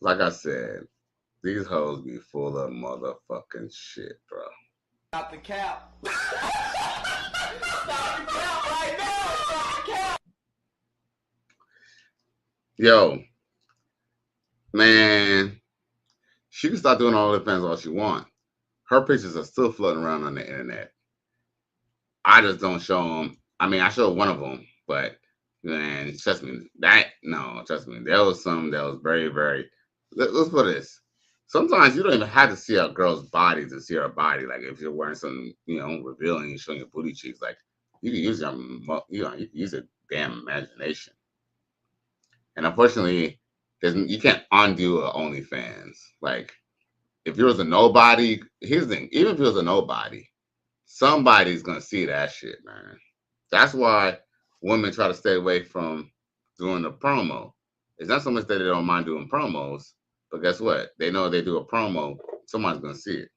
Like I said, these hoes be full of motherfucking shit, bro. Stop the cap. Stop the cap right now. Stop the cap. Yo, man, she can start doing OnlyFans all she want. Her pictures are still floating around on the internet. I just don't show them. I mean, I showed one of them, but man, trust me, trust me, there was some that was very, very. Let's put this. Sometimes you don't even have to see a girl's body to see her body. Like if you're wearing something, revealing, you're showing your booty cheeks. Like you can use you can use your damn imagination. And unfortunately, you can't undo a OnlyFans. Like if you was a nobody, here's the thing. Even if you was a nobody, somebody's gonna see that shit, man. That's why women try to stay away from doing the promo. It's not so much that they don't mind doing promos. But guess what? They know if they do a promo, somebody's gonna see it.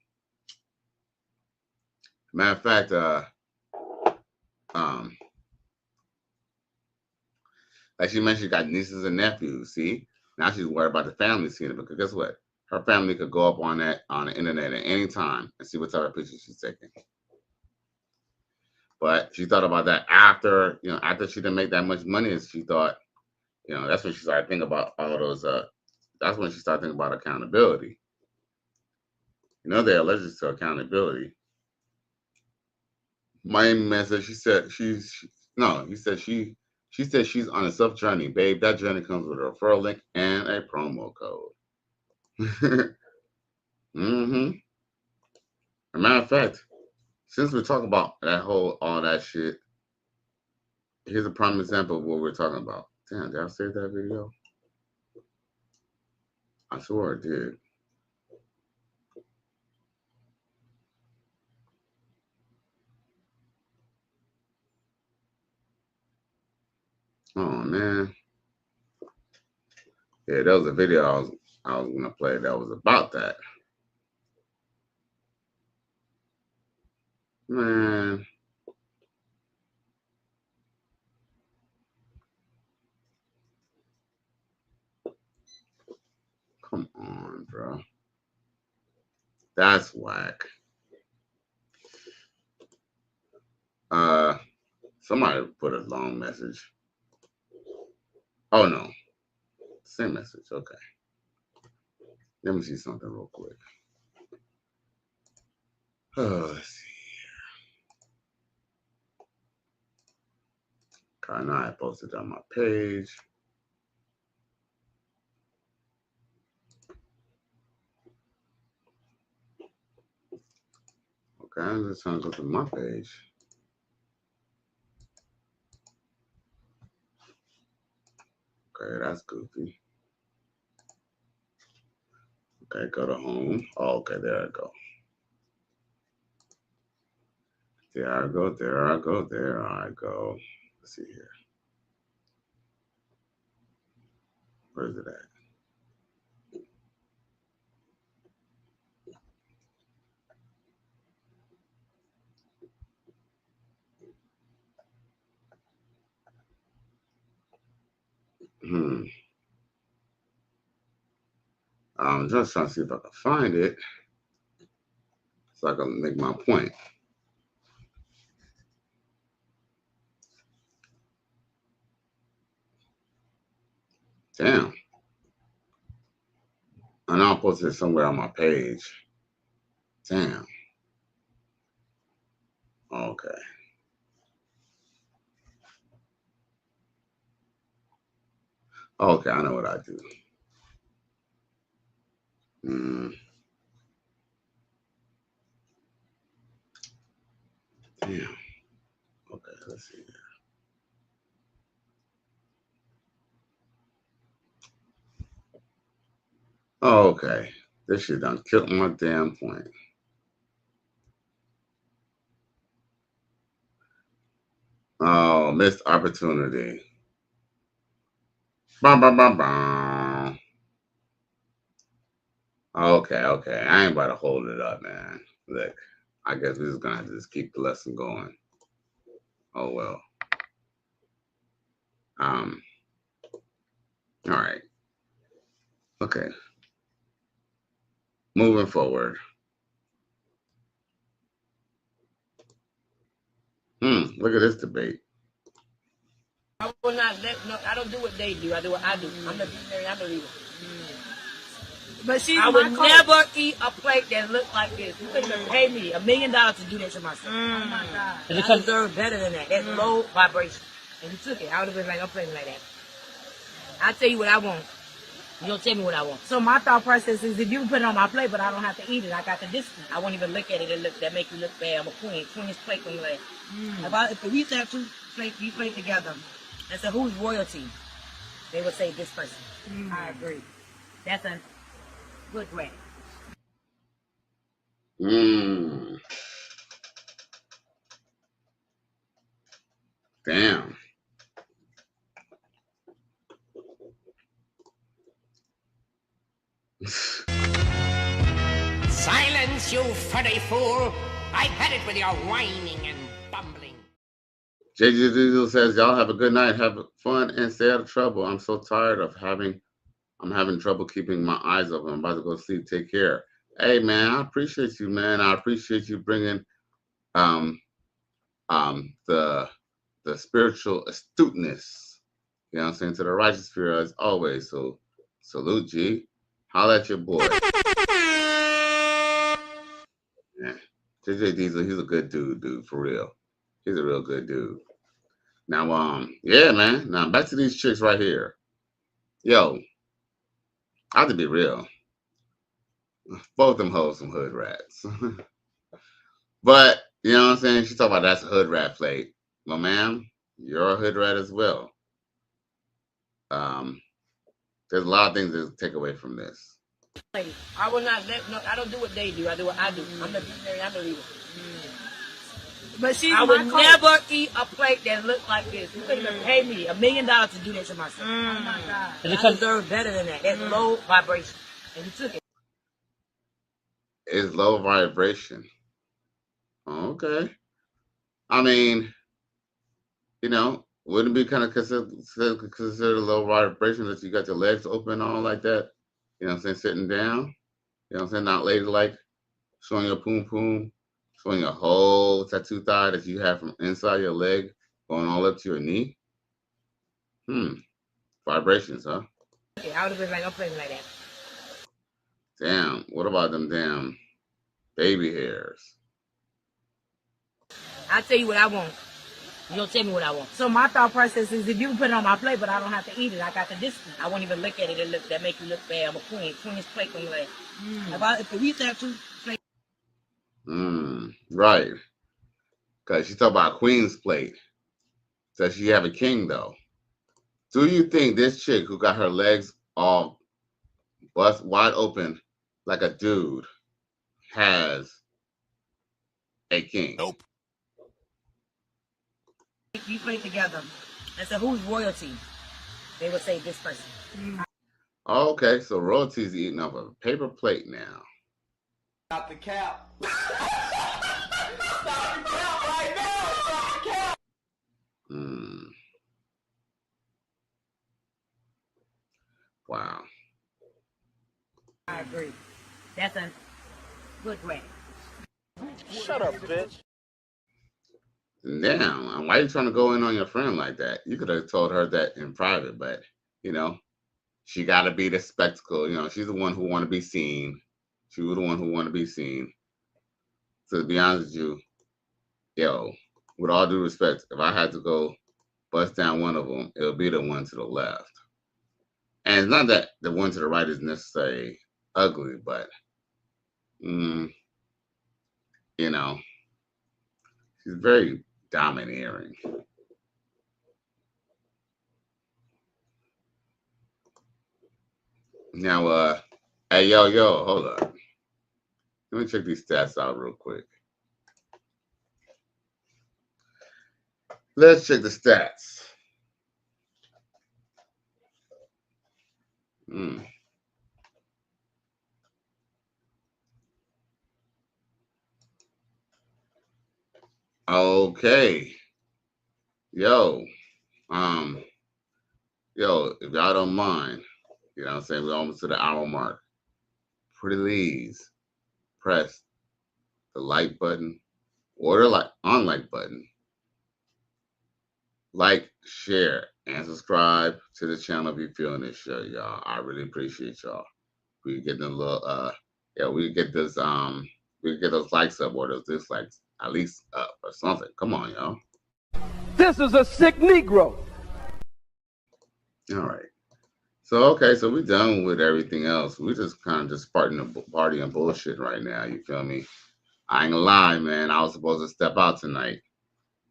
Matter of fact, like she mentioned, she got nieces and nephews. See, now she's worried about the family seeing it because guess what? Her family could go up on the internet at any time and see what type of pictures she's taking. But she thought about that after she didn't make that much money, as she thought, that's when she started thinking about all those. That's when she started thinking about accountability. They're allergic to accountability. Miami Man said she said she's on a self journey, babe. That journey comes with a referral link and a promo code. As a matter of fact, since we're talking about all that shit, here's a prime example of what we're talking about. Damn, did I save that video? I swear I did. Oh man. Yeah, that was a video I was gonna play that was about that. Man. Come on, bro. That's whack. Somebody put a long message. Oh no. Same message. Okay. Let me see something real quick. Oh, let's see here. Okay, now I posted on my page. Okay, I'm just trying to go to my page. Okay, that's goofy. Okay, go to home. Oh, okay, there I go. There I go, there I go, there I go. Let's see here. Where's it at? I'm just trying to see if I can find it so I can make my point. Damn. I know I'm posted it somewhere on my page. Damn. Okay. Okay, I know what I do. Damn. Okay, let's see here. Okay. This shit done killed my damn point. Oh, missed opportunity. Bum, bum, bum, bum. Okay. I ain't about to hold it up, man. Look, I guess we're just gonna have to just keep the lesson going. Oh well. All right. Okay. Moving forward. Look at this debate. I will not let I don't do what they do. I do what I do. I'm the visionary. I'm the leader. But I would never eat a plate that looked like this. You couldn't even pay me $1 million to do that to myself. Oh my God. I deserve better than that. That's low vibration. And you took it. I would have been like, I'm playing like that. I tell you what I want. You don't tell me what I want. So my thought process is if you put it on my plate, but I don't have to eat it, I got the distance. I won't even look at it and look that make you look bad. I'm a queen. Queen's plate when you like. If we used to have two plates together and said who's royalty, they would say this person. I agree. That's a good way. Damn. Silence, you fuddy fool! I've had it with your whining and bumbling. JJ Diesel says, y'all have a good night, have fun, and stay out of trouble. I'm so tired of having trouble keeping my eyes open. I'm about to go sleep. Take care. Hey, man, I appreciate you, man. I appreciate you bringing the spiritual astuteness, you know what I'm saying, to the righteous sphere as always. So salute, G. Holla at your boy. Yeah. JJ Diesel, he's a good dude, for real. He's a real good dude. Now, yeah, man. Now back to these chicks right here. Yo, I have to be real. Both them hoes some hood rats. But, you know what I'm saying? She talking about that's a hood rat plate. Well, ma'am, you're a hood rat as well. There's a lot of things to take away from this. I will not I don't do what they do. I do what I do. I'm the visionary. I'm the leader. But I would never eat a plate that looked like this. You couldn't even pay me $1 million to do that to myself. Oh my God. I deserve better than that. That's low vibration. And you took it. It's low vibration. Okay. I mean, you know, wouldn't it be kind of considered a low vibration that you got your legs open all like that? You know what I'm saying? Sitting down. You know what I'm saying? Not ladylike, showing your poom poom, showing your whole tattoo thigh that you have from inside your leg going all up to your knee. Vibrations, huh? Okay, I would have been like, I'm playing like that. Damn. What about them damn baby hairs? I'll tell you what I want. You don't tell me what I want. So my thought process is, if you put it on my plate, but I don't have to eat it, I got the distance. I won't even look at it. That make you look bad. I'm a queen. Queen's plate on your leg. If we have to plate. Right. Because she talk about queen's plate. Does she have a king though? Do you think this chick who got her legs all bust wide open like a dude has a king? Nope. You play together. I said, who's royalty? They would say this person. Okay, so royalty's eating off a paper plate now. Stop the cap. Stop the cap right now. Stop the cap. Wow. I agree. That's a good way. Shut up, bitch. Damn, why are you trying to go in on your friend like that? You could have told her that in private, but, you know, she got to be the spectacle. You know, she's the one who want to be seen. She was the one who want to be seen. So to be honest with you, yo, with all due respect, if I had to go bust down one of them, it'll be the one to the left. And it's not that the one to the right is necessarily ugly, but, you know, she's very domineering. Now, hey, yo, hold up. Let me check these stats out real quick. Let's check the stats. Okay. Yo, if y'all don't mind, you know what I'm saying, we're almost to the hour mark. Please press the like button or the unlike button. Like, share, and subscribe to the channel if you're feeling this show, y'all. I really appreciate y'all. We get a little we get this we get those likes up or those dislikes at least up or something. Come on, y'all. This is a sick Negro. All right. So okay, so we're done with everything else. We're just kind of just party and bullshit right now. You feel me? I ain't gonna lie, man. I was supposed to step out tonight.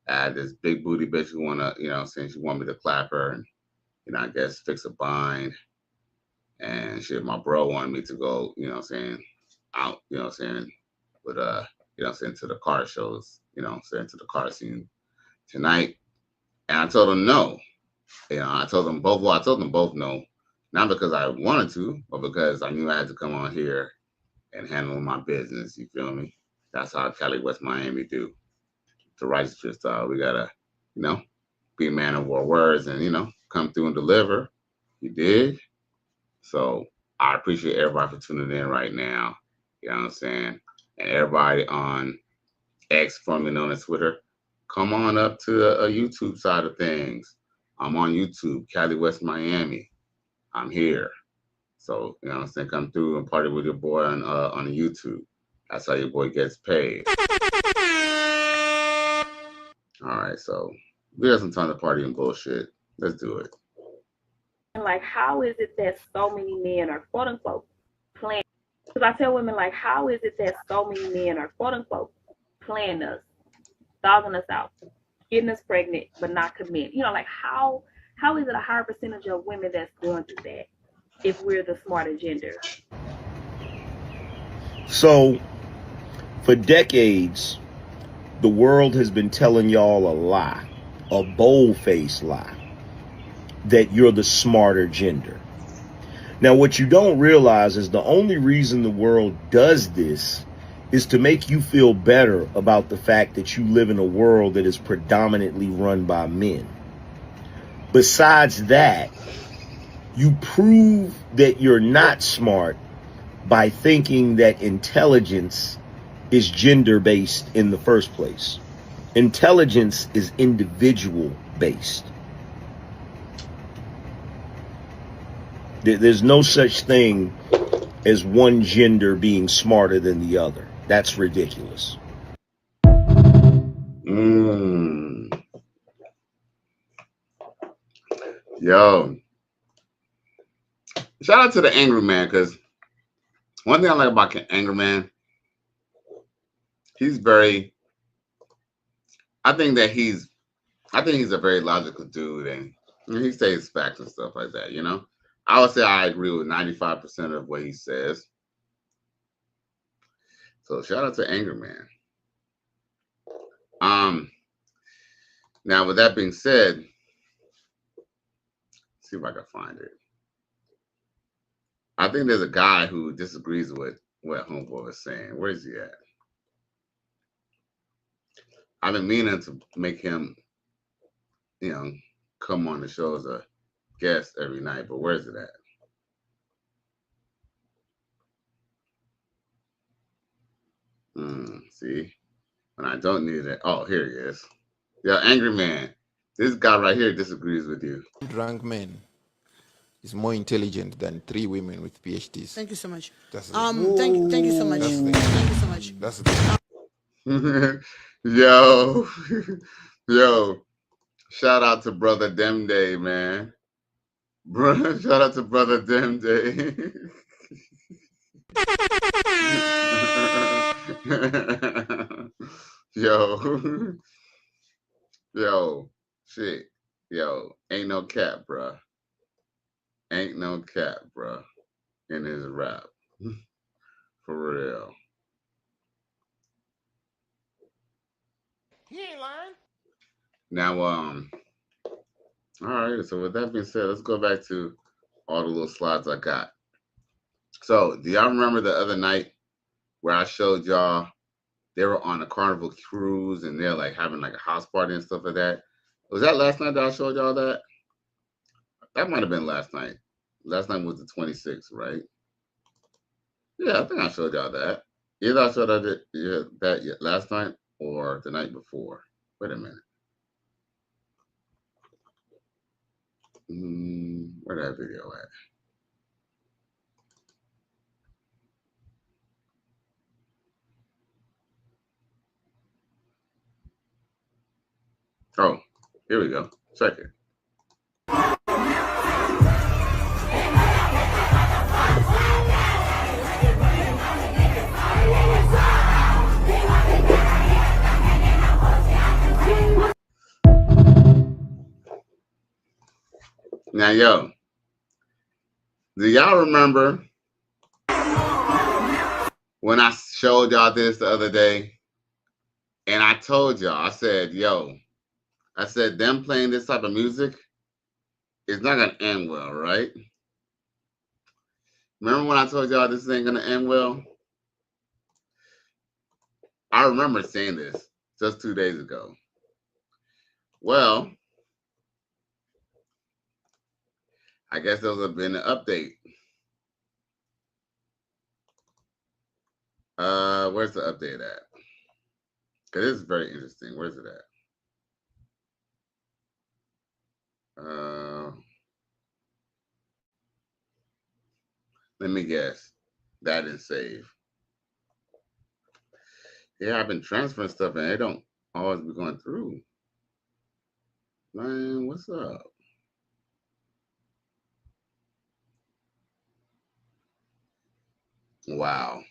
I had this big booty bitch who wanna, you know, saying she want me to clap her and, you know, I guess fix a bind. And shit, my bro wanted me to go, you know what I'm saying, out, you know what I'm saying, with you know what I'm saying, to the car shows, you know what I'm saying, to the car scene tonight. And I told him no. You know, I told them both no, not because I wanted to, but because I knew I had to come on here and handle my business. You feel me? That's how Cali West Miami do. The righteous style. We gotta, you know, be a man of our words and, you know, come through and deliver. You dig? So I appreciate everybody for tuning in right now. You know what I'm saying? And everybody on X, formerly known as Twitter, come on up to a YouTube side of things. I'm on YouTube, Cali West Miami. I'm here. So, you know what I'm saying? Come through and party with your boy on YouTube. That's how your boy gets paid. All right, so we got some time to party and bullshit. Let's do it. Like, how is it that so many men are quote unquote playing? Because I tell women, like, how is it that so many men are quote unquote playing us, dogging us out, getting us pregnant, but not committing? You know, like, how is it a higher percentage of women that's going through that if we're the smarter gender? So, for decades, the world has been telling y'all a lie, a bold-faced lie, that you're the smarter gender. Now, what you don't realize is the only reason the world does this is to make you feel better about the fact that you live in a world that is predominantly run by men. Besides that, you prove that you're not smart by thinking that intelligence is gender-based in the first place. Intelligence is individual-based. There's no such thing as one gender being smarter than the other. That's ridiculous. Yo. Shout out to the Angry Man, because one thing I like about Angry Man, he's very, I think he's a very logical dude, and he says facts and stuff like that, you know? I would say I agree with 95% of what he says. So shout out to Angry Man. Now with that being said, let's see if I can find it. I think there's a guy who disagrees with what Homeboy was saying. Where is he at? I've been meaning to make him, you know, come on the show as a guest every night, but where's it at? See, when I don't need it. Oh, here he is. Yeah, Angry Man. This guy right here disagrees with you. Drunk man is more intelligent than 3 women with PhDs. Thank you so much. That's thank you so much. Thank you so much. That's Yo, yo, shout out to Brother Demday, man. Shout out to Brother Demday. yo, shit, yo, ain't no cap, bruh. Ain't no cap, bruh, in his rap. For real. He ain't lying. Now, all right, so with that being said, let's go back to all the little slides I got. So, do y'all remember the other night where I showed y'all they were on a Carnival cruise and they're like having like a house party and stuff like that? Was that last night that I showed y'all that? That might have been last night. Last night was the 26th, right? Yeah, I think I showed y'all that. Either I showed that last night or the night before. Wait a minute. Where that video at? Oh, here we go. Check it. Now, yo, do y'all remember when I showed y'all this the other day? And I told y'all, I said, yo, I said, them playing this type of music is not going to end well, right? Remember when I told y'all this ain't going to end well? I remember saying this just 2 days ago. Well, I guess there was been an update. Where's the update at? Because this is very interesting. Where's it at? Let me guess. That didn't save. Yeah, I've been transferring stuff and it don't always be going through. Man, what's up? Wow.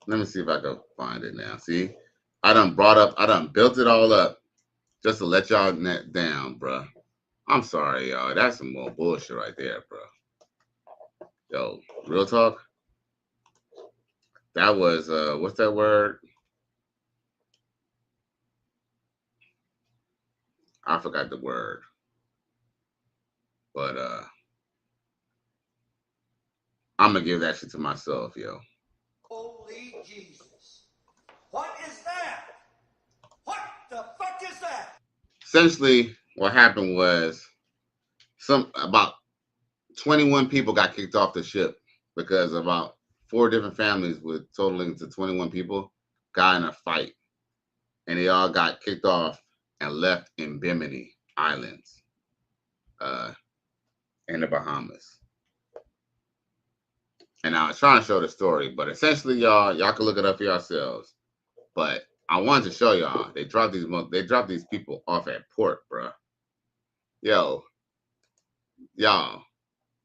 Let me see if I can find it now. See, I done built it all up just to let y'all down, bruh. I'm sorry, y'all. That's some more bullshit right there, bruh. Yo, real talk. That was, what's that word? I forgot the word. But, I'm going to give that shit to myself, yo. Holy Jesus. essentially what happened was about 21 people got kicked off the ship because about 4 different families with totaling to 21 people got in a fight, and they all got kicked off and left in Bimini Islands in the Bahamas. And I was trying to show the story, but essentially, y'all can look it up for yourselves. But I wanted to show y'all they dropped these people off at port, bro. Y'all,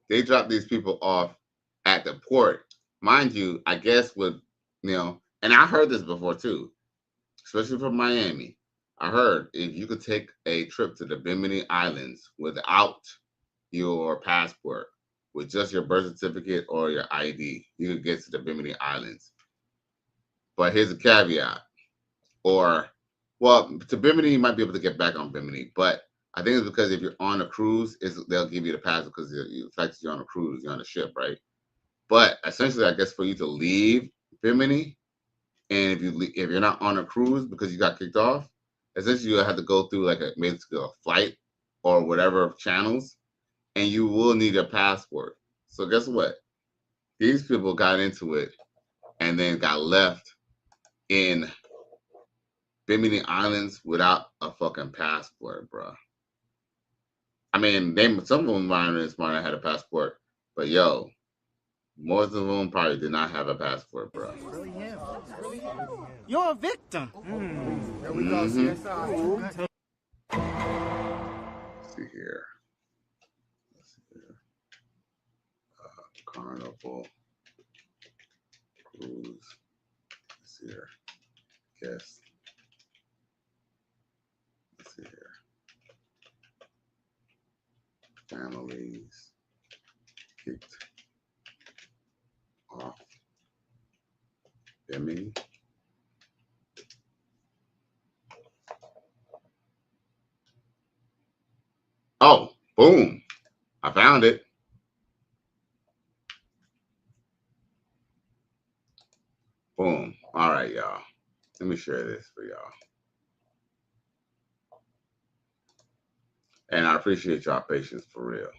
they dropped these people off at the port, mind you. I guess with and I heard this before too, especially from Miami. I heard if you could take a trip to the Bimini Islands without your passport, with just your birth certificate or your ID, you could get to the Bimini Islands. But here's a caveat. To Bimini, you might be able to get back on Bimini, but I think it's because if you're on a cruise, they'll give you the passport because the fact that you're on a cruise, you're on a ship, right? But essentially, I guess for you to leave Bimini, and if you're not on a cruise because you got kicked off, essentially you'll have to go through like basically a flight or whatever channels, and you will need a passport. So guess what? These people got into it and then got left in Bimini Islands without a fucking passport, bro. I mean, some of them might have had a passport, but most of them probably did not have a passport, bro. Really him. You're a victim. There we go. Let's see here. Carnival Cruise. Let's see here. Guess. Let's see here. Families kicked off Bimini. Oh, boom. I found it. Boom. All right, y'all. Let me share this for y'all. And I appreciate y'all patience for real.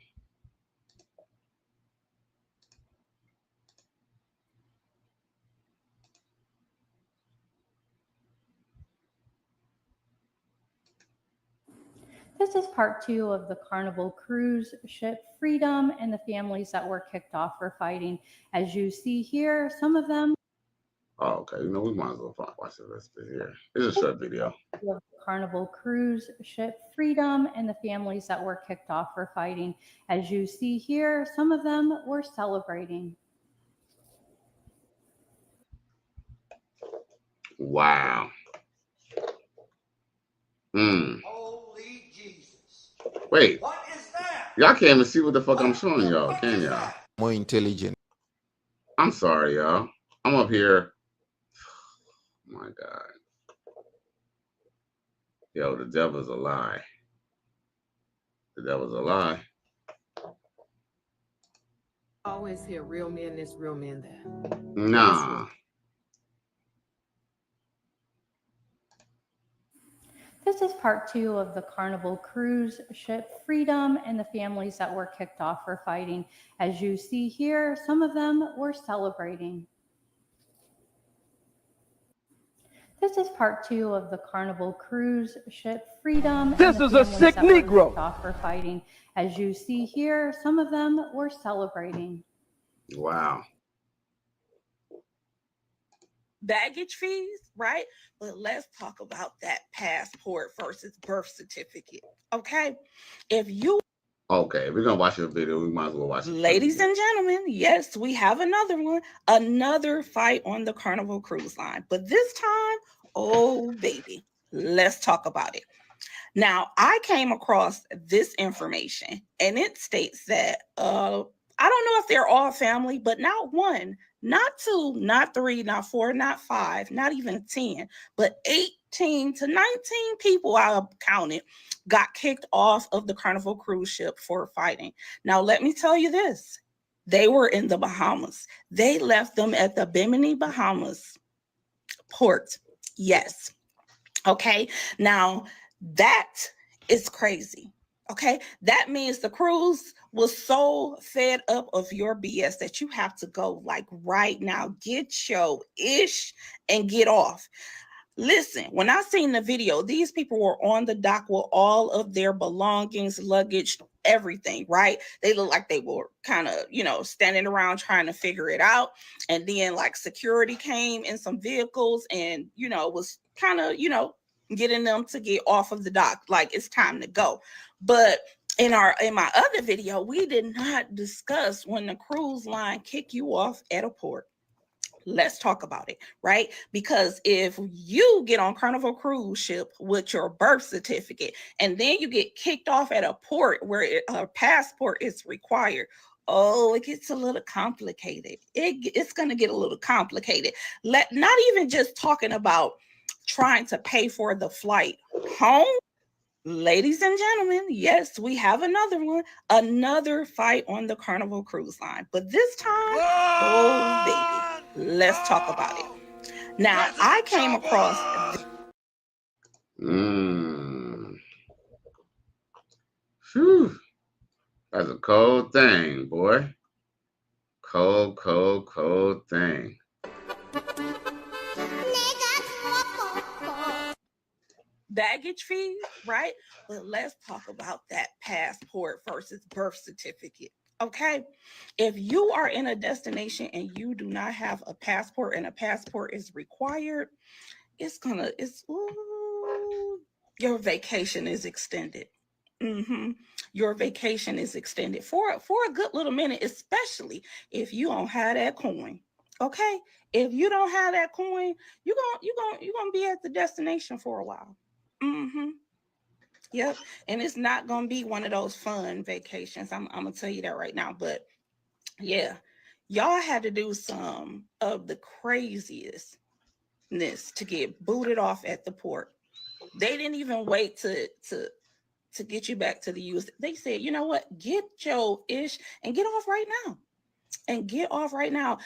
This is part 2 of the Carnival cruise ship Freedom and the families that were kicked off for fighting. As you see here, some of them. Oh, okay. We might as well watch the rest of it here. It's a short video. Carnival cruise ship Freedom and the families that were kicked off for fighting. As you see here, some of them were celebrating. Wow. Holy Jesus. Wait. What is that? Y'all can't even see what the fuck I'm showing y'all, can y'all? More intelligent. I'm sorry, y'all. I'm up here. Oh my God. Yo, the devil's a lie. The devil's a lie. Always hear real men this, real men that. Nah. This is part 2 of the Carnival cruise ship Freedom and the families that were kicked off for fighting. As you see here, some of them were celebrating. This is part 2 of the Carnival cruise ship Freedom. This is a sick Negro. Off for fighting. As you see here, some of them were celebrating. Wow. Baggage fees, right? But let's talk about that passport versus birth certificate. Okay. If you Okay, we're gonna watch the video. We might as well watch it. Ladies and gentlemen, yes, we have another one, another fight on the Carnival Cruise Line. But this time, oh baby, let's talk about it. Now, I came across this information and it states that I don't know if they're all family, but not 1, not 2, not 3, not 4, not 5, not even 10, but 18 to 19 people I counted got kicked off of the Carnival cruise ship for fighting. Now, let me tell you this. They were in the Bahamas. They left them at the Bimini, Bahamas port. Yes. Okay. Now, that It's crazy. Okay, that means the cruise was so fed up of your BS that you have to go like right now. Get your ish and get off. Listen, when I seen the video, these people were on the dock with all of their belongings, luggage, everything, right? They look like they were kind of, standing around trying to figure it out. And then like security came in some vehicles and, was kind of, getting them to get off of the dock. Like it's time to go. But in my other video, we did not discuss when the cruise line kick you off at a port. Let's talk about it, right? Because if you get on Carnival cruise ship with your birth certificate and then you get kicked off at a port where a passport is required, oh, it gets a little complicated. It's going to get a little complicated. Not even just talking about trying to pay for the flight home. Ladies and gentlemen, yes, we have another one, another fight on the Carnival cruise line. But this time, oh baby, let's talk about it. Now, I came across. Phew. That's a cold thing, boy. Cold, cold, cold thing. Baggage fees, right? But let's talk about that passport versus birth certificate. Okay, if you are in a destination and you do not have a passport and a passport is required, your vacation is extended. Your vacation is extended for a good little minute, especially if you don't have that coin. Okay, if you don't have that coin, you're gonna be at the destination for a while. Yep. And it's not going to be one of those fun vacations. I'm going to tell you that right now. But yeah, y'all had to do some of the craziestness to get booted off at the port. They didn't even wait to get you back to the US. They said, you know what? Get your ish and get off right now. And get off right now.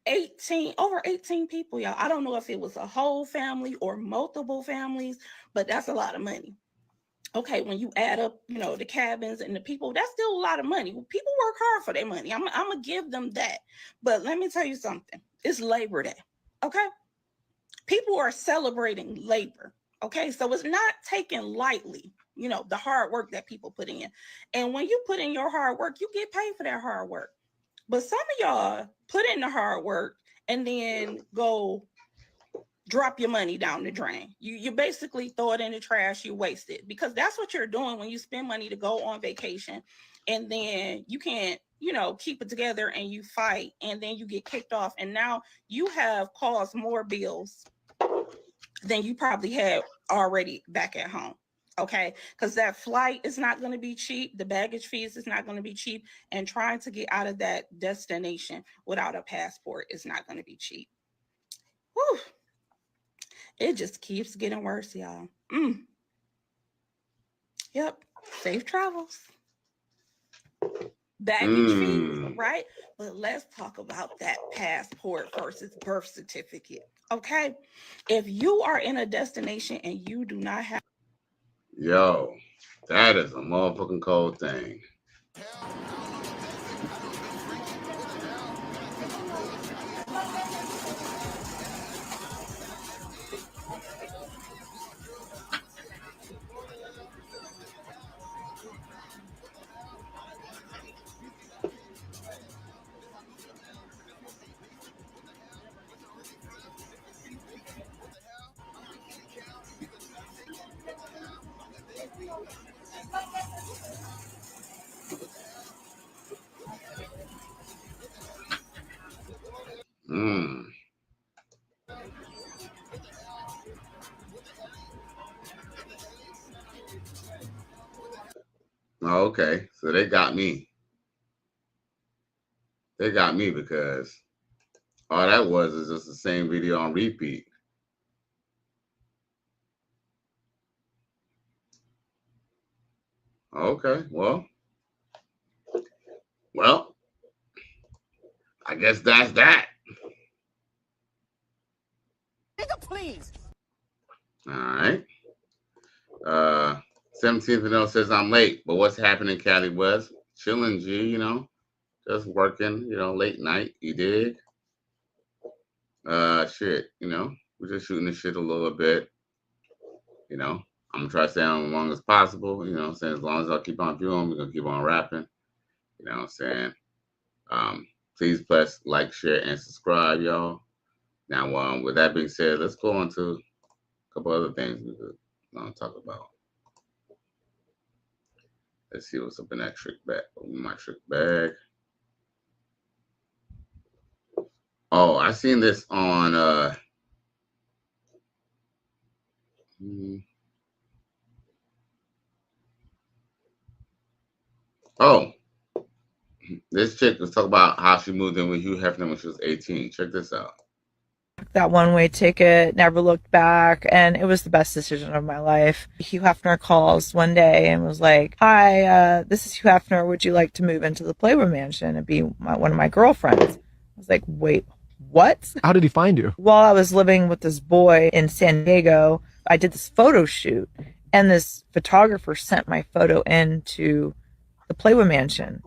Over 18 people, y'all. I don't know if it was a whole family or multiple families, but that's a lot of money. Okay, when you add up, the cabins and the people, that's still a lot of money. People work hard for their money. I'm gonna give them that. But let me tell you something. It's Labor Day. Okay, people are celebrating labor. Okay, so it's not taken lightly. The hard work that people put in, and when you put in your hard work, you get paid for that hard work. But some of y'all put in the hard work and then go drop your money down the drain. You basically throw it in the trash, you waste it, because that's what you're doing when you spend money to go on vacation and then you can't, keep it together and you fight and then you get kicked off. And now you have caused more bills than you probably had already back at home. Okay, because that flight is not going to be cheap. The baggage fees is not going to be cheap. And trying to get out of that destination without a passport is not going to be cheap. Whew. It just keeps getting worse, y'all. Yep. Safe travels. Baggage fees, right? But let's talk about that passport versus birth certificate. Okay. If you are in a destination and you do not have. Yo, that is a motherfucking cold thing. Okay, so they got me. They got me because all that was is just the same video on repeat. Okay, well, I guess that's that. Nigga, please. All right. 17th says I'm late, but what's happening, Cali West? Chilling, G, you know, just working, you know, late night, you dig? Shit, you know, we're just shooting the shit a little bit, you know. I'm gonna try to stay on as long as possible, you know what I'm saying? As long as I keep on viewing, we're gonna keep on rapping, you know what I'm saying? Please press like, share, and subscribe, y'all. Now, with that being said, let's go on to a couple other things we could talk about. Let's see what's up in that trick bag. Open my trick bag. Oh, I seen this on oh, this chick was talking about how she moved in with Hugh Hefner when she was 18. Check this out. That one-way ticket, never looked back, and it was the best decision of my life. Hugh Hefner calls one day and was like, hi, this is Hugh Hefner. Would you like to move into the Playboy Mansion and be one of my girlfriends? I was like, wait, what? How did he find you? While I was living with this boy in San Diego, I did this photo shoot, and this photographer sent my photo into the Playboy Mansion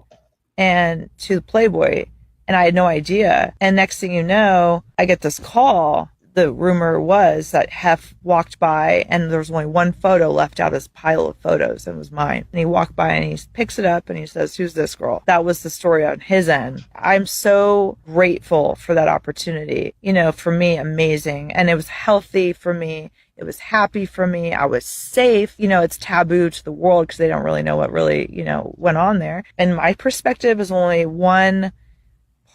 and to the Playboy, and I had no idea. And next thing you know, I get this call. The rumor was that Hef walked by and there was only one photo left out of his pile of photos, and it was mine. And he walked by and he picks it up and he says, who's this girl? That was the story on his end. I'm so grateful for that opportunity. You know, for me, amazing. And it was healthy for me. It was happy for me. I was safe. You know, it's taboo to the world because they don't really know what really, you know, went on there. And my perspective is only one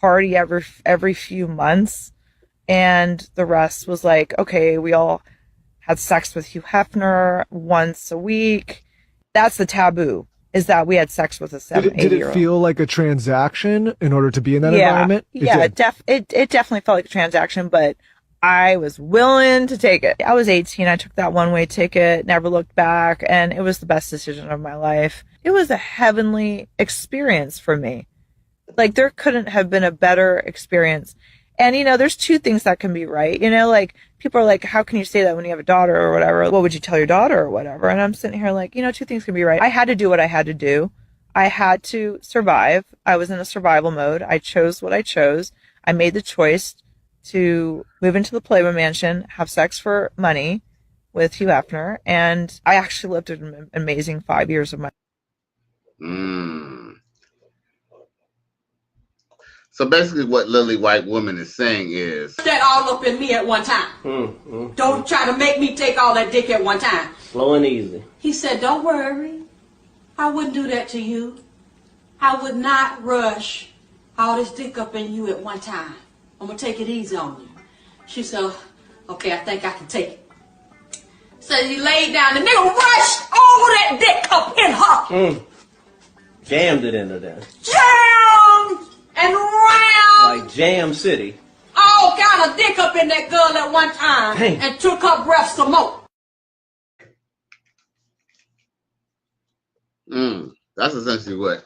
party every few months. And the rest was like, okay, we all had sex with Hugh Hefner once a week. That's the taboo, is that we had sex with a 7-8-year-old. Did it feel like a transaction in order to be in that environment? It definitely felt like a transaction, but I was willing to take it. I was 18. I took that one-way ticket, never looked back, and it was the best decision of my life. It was a heavenly experience for me. Like, there couldn't have been a better experience. And, you know, there's two things that can be right. You know, like, people are like, how can you say that when you have a daughter or whatever? What would you tell your daughter or whatever? And I'm sitting here like, you know, two things can be right. I had to do what I had to do. I had to survive. I was in a survival mode. I chose what I chose. I made the choice to move into the Playboy Mansion, have sex for money with Hugh Hefner. And I actually lived an amazing 5 years of my So basically what Lily White Woman is saying is that all up in me at one time. Don't try to make me take all that dick at one time. Slow and easy. He said, don't worry. I wouldn't do that to you. I would not rush all this dick up in you at one time. I'm going to take it easy on you. She said, okay, I think I can take it. So he laid down. The nigga rushed all that dick up in her. Jammed it into there. Jammed and round. Like Jam City. All kind of dick up in that girl at one time. Damn. And took her breath some more. That's essentially what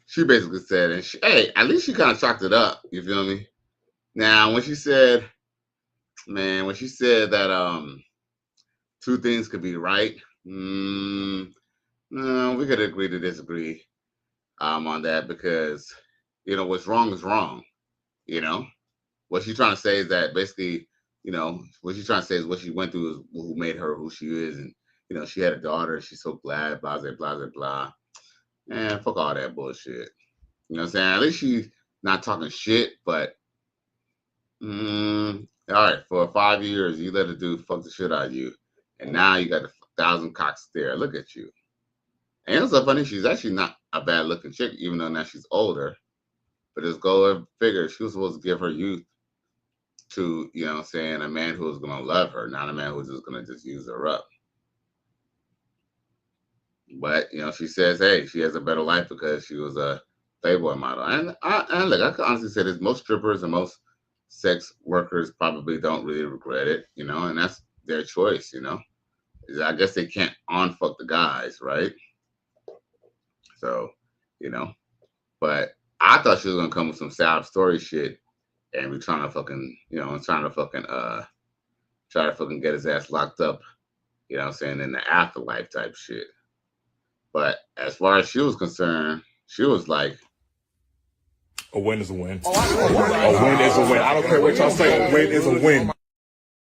she basically said. And hey, at least she kind of chalked it up. You feel me? Now, when she said that two things could be right, no, we could agree to disagree on that, because, you know, what's wrong is wrong. You know, what she's trying to say is that basically, you know, what she's trying to say is what she went through is who made her who she is. And, you know, she had a daughter. She's so glad, blah, blah, blah, blah. Man, fuck all that bullshit. You know what I'm saying? At least she's not talking shit, but all right, for 5 years, you let a dude fuck the shit out of you. And now you got 1,000 cocks there. Look at you. And it's so funny, she's actually not a bad looking chick, even though now she's older. But just go figure, she was supposed to give her youth to, you know what I'm saying, a man who was going to love her, not a man who's just going to just use her up. But, you know, she says, hey, she has a better life because she was a Playboy model. And look, I can honestly say this, most strippers and most sex workers probably don't really regret it, you know, and that's their choice, you know. I guess they can't unfuck the guys, right? So, you know, but I thought she was gonna come with some sad story shit and be trying to fucking, you know, try to fucking get his ass locked up, You know what I'm saying? In the afterlife type shit. But as far as she was concerned, she was like, a win is a win. A win is a win. I don't care what y'all say. A win is a win.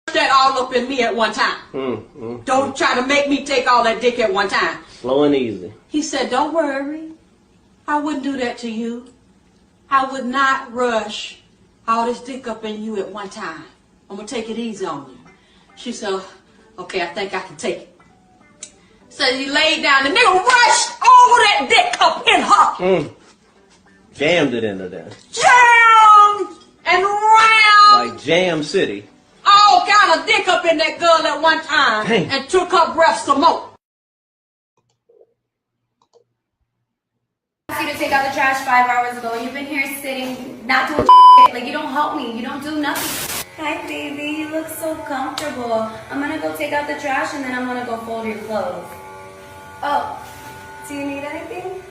That all up in me at one time. Don't try to make me take all that dick at one time. Slow and easy. He said, don't worry. I wouldn't do that to you. I would not rush all this dick up in you at one time. I'm going to take it easy on you. She said, okay, I think I can take it. So he laid down. The nigga rushed all that dick up in her. Jammed it into there. Jammed and rammed. Like Jam City. All kind of dick up in that girl at one time. Dang. And took her breath some more. I asked you to take out the trash 5 hours ago. You've been here sitting, not doing shit. Like, you don't help me. You don't do nothing. Hi, baby. You look so comfortable. I'm gonna go take out the trash and then I'm gonna go fold your clothes. Oh, do you need anything?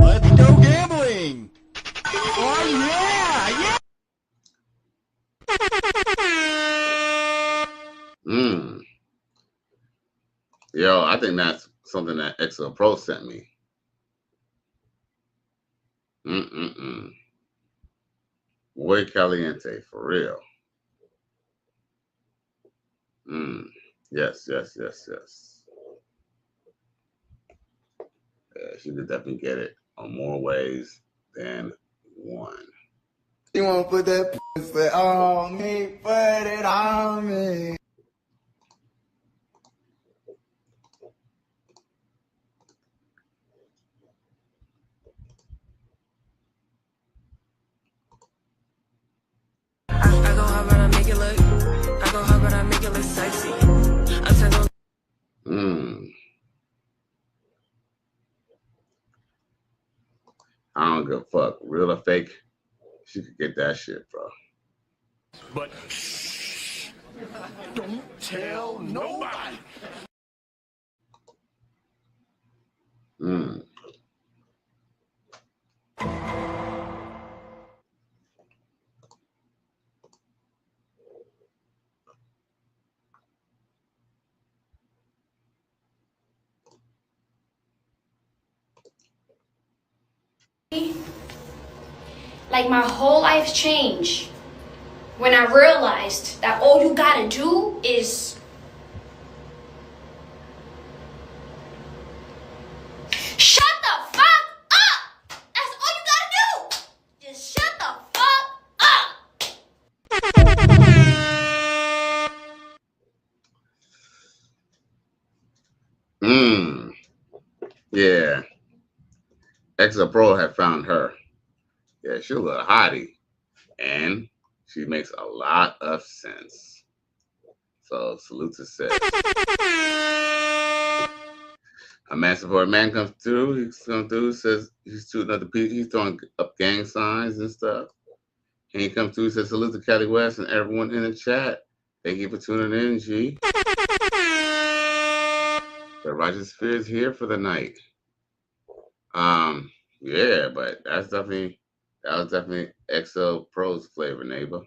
Let's go gambling. Oh, yeah. Yo, I think that's something that XL Pro sent me. Muy caliente, for real. Yes. Yeah, she could definitely get it on more ways than one. You want to put that pussy on me, put it on me. I go hard, but I make it look. I go hard, but I make it look sexy. I turn on. I don't give a fuck, real or fake. She could get that shit, bro. But shh, don't tell nobody. Like, my whole life changed when I realized that all you gotta do is shut the fuck up! That's all you gotta do! Just shut the fuck up! Yeah. XL Pro had found her. Yeah, she's a little hottie. And she makes a lot of sense. So salute to sis. A man support man comes through. He comes through, says he's shooting other people. He's throwing up gang signs and stuff. And he comes through, says salute to Cali West and everyone in the chat. Thank you for tuning in, G. The Righteous Fear is here for the night. Yeah, but that was definitely XL Pro's flavor, neighbor.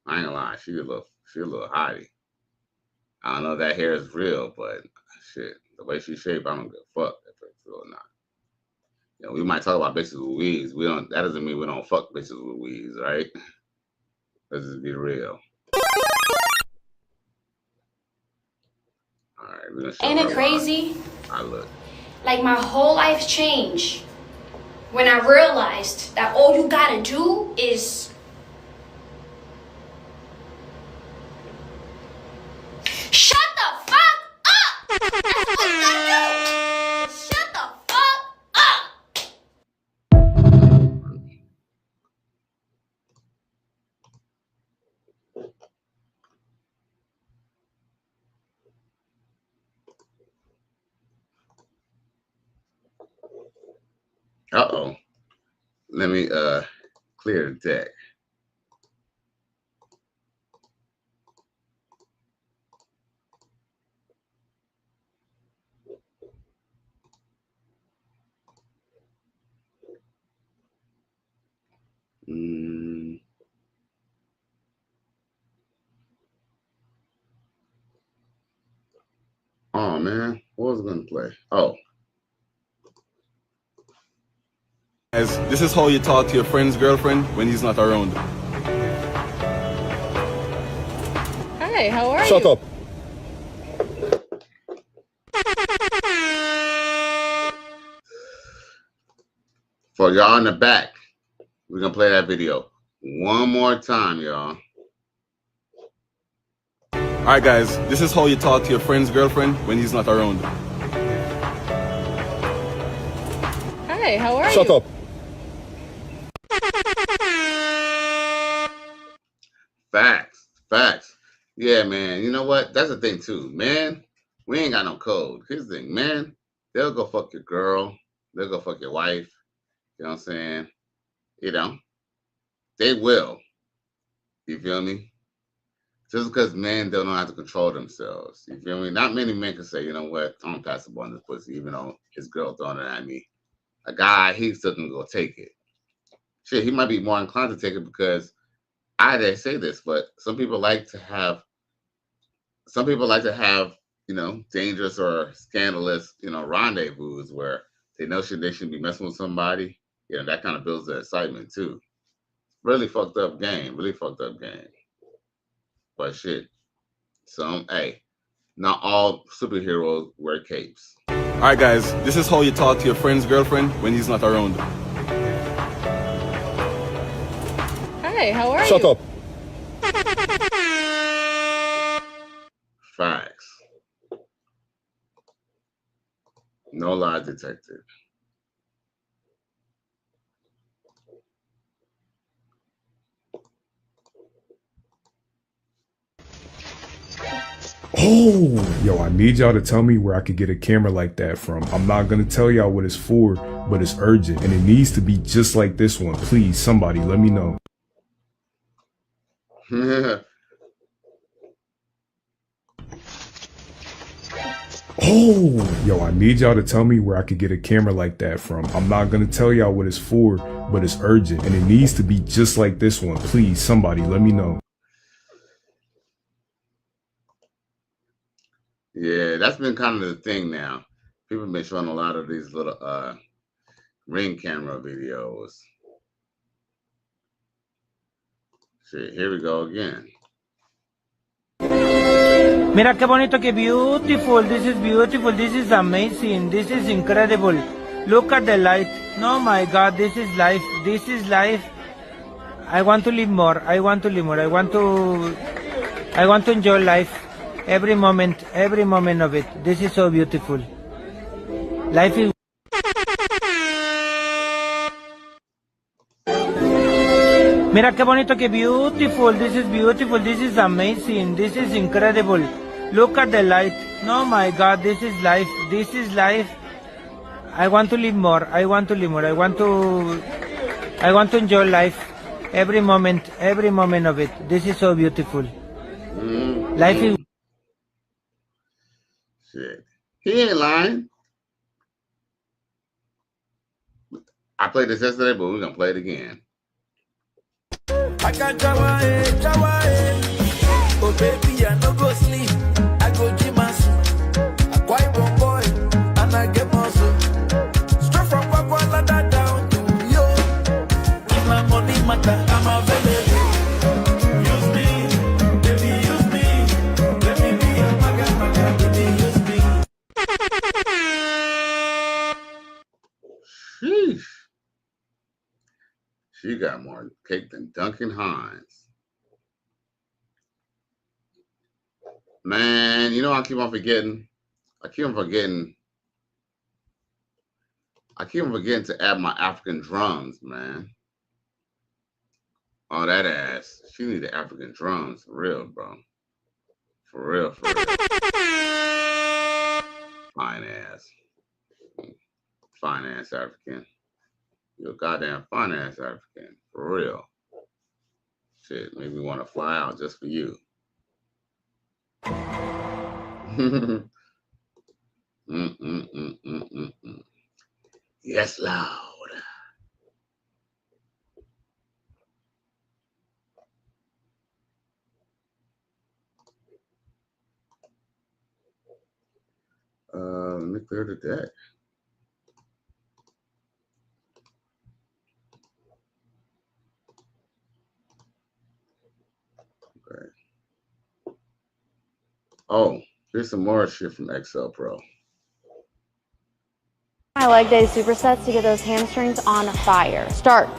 I ain't gonna lie, she a little hottie. I don't know if that hair is real, but shit, the way she shaped, I don't give a fuck if it's real or not. You know, we might talk about bitches with weaves. That doesn't mean we don't fuck bitches with weaves, right? Let's just be real. All right, we're gonna show Ain't her it crazy? I look. Like, my whole life changed when I realized that all you gotta do is shut the fuck up! That's all you gotta do! Just shut the fuck up! Uh-oh. Let me clear the deck. man. What was I gonna play? Oh. Guys, this is how you talk to your friend's girlfriend when he's not around. Hi, how are you? Shut up. For y'all in the back, we're gonna play that video one more time, y'all. Alright guys, this is how you talk to your friend's girlfriend when he's not around. Hi, how are you? Shut up. Facts. Yeah, man. You know what? That's the thing too, man. We ain't got no code. Here's the thing, man. They'll go fuck your girl. They'll go fuck your wife. You know what I'm saying? You know, they will. You feel me? Just because men don't know how to control themselves. You feel me? Not many men can say, you know what, I'm gonna pass the ball on this pussy, even though his girl throwing it at me. A guy, he's still gonna go take it. Shit, he might be more inclined to take it because I didn't say this, but some people like to have, you know, dangerous or scandalous, you know, rendezvous where they know they shouldn't be messing with somebody. You know, that kind of builds the excitement too. Really fucked up game. But shit, hey, not all superheroes wear capes. Alright guys, this is how you talk to your friend's girlfriend when he's not around. Hi, how are you? Shut up. Facts. No lie detected. Oh, yo, I need y'all to tell me where I could get a camera like that from. I'm not gonna tell y'all what it's for, but it's urgent and it needs to be just like this one. Please, somebody let me know. Oh, yo, I need y'all to tell me where I could get a camera like that from. I'm not gonna tell y'all what it's for, but it's urgent and it needs to be just like this one. Please, somebody let me know. Yeah, that's been kind of the thing now. People have been showing a lot of these little ring camera videos. Shit, here we go again. Mira qué bonito, qué beautiful. This is beautiful. This is amazing. This is incredible. Look at the light. Oh my God, this is life. This is life. I want to live more. I want to live more. I want to enjoy life. Every moment of it. This is so beautiful. Life is. Mira qué bonito, qué beautiful. This is beautiful. This is amazing. This is incredible. Look at the light. Oh my God, this is life. This is life. I want to live more. I want to live more. I want to enjoy life. Every moment of it. This is so beautiful. Life is. Shit. He ain't lying. I played this yesterday, but we're gonna play it again. I can't oh baby, I no go sleep. I go gym I quite one boy, and I get muscle. Straight from Pakualada down to yo. If my money matter, I'm available. Use me, baby, use me. Let me be a maga, baby, use me. Sheesh. She got more cake than Duncan Hines. Man, you know I keep on forgetting. I keep on forgetting to add my African drums, man. Oh, that ass. She need the African drums. For real, bro. For real. Fine ass. Fine ass African. You're a goddamn fine ass African. For real. Shit, made me want to fly out just for you. Yes, loud. Let me clear the deck. Okay. Oh, here's some more shit from XL Pro. My leg day supersets to get those hamstrings on fire. Start.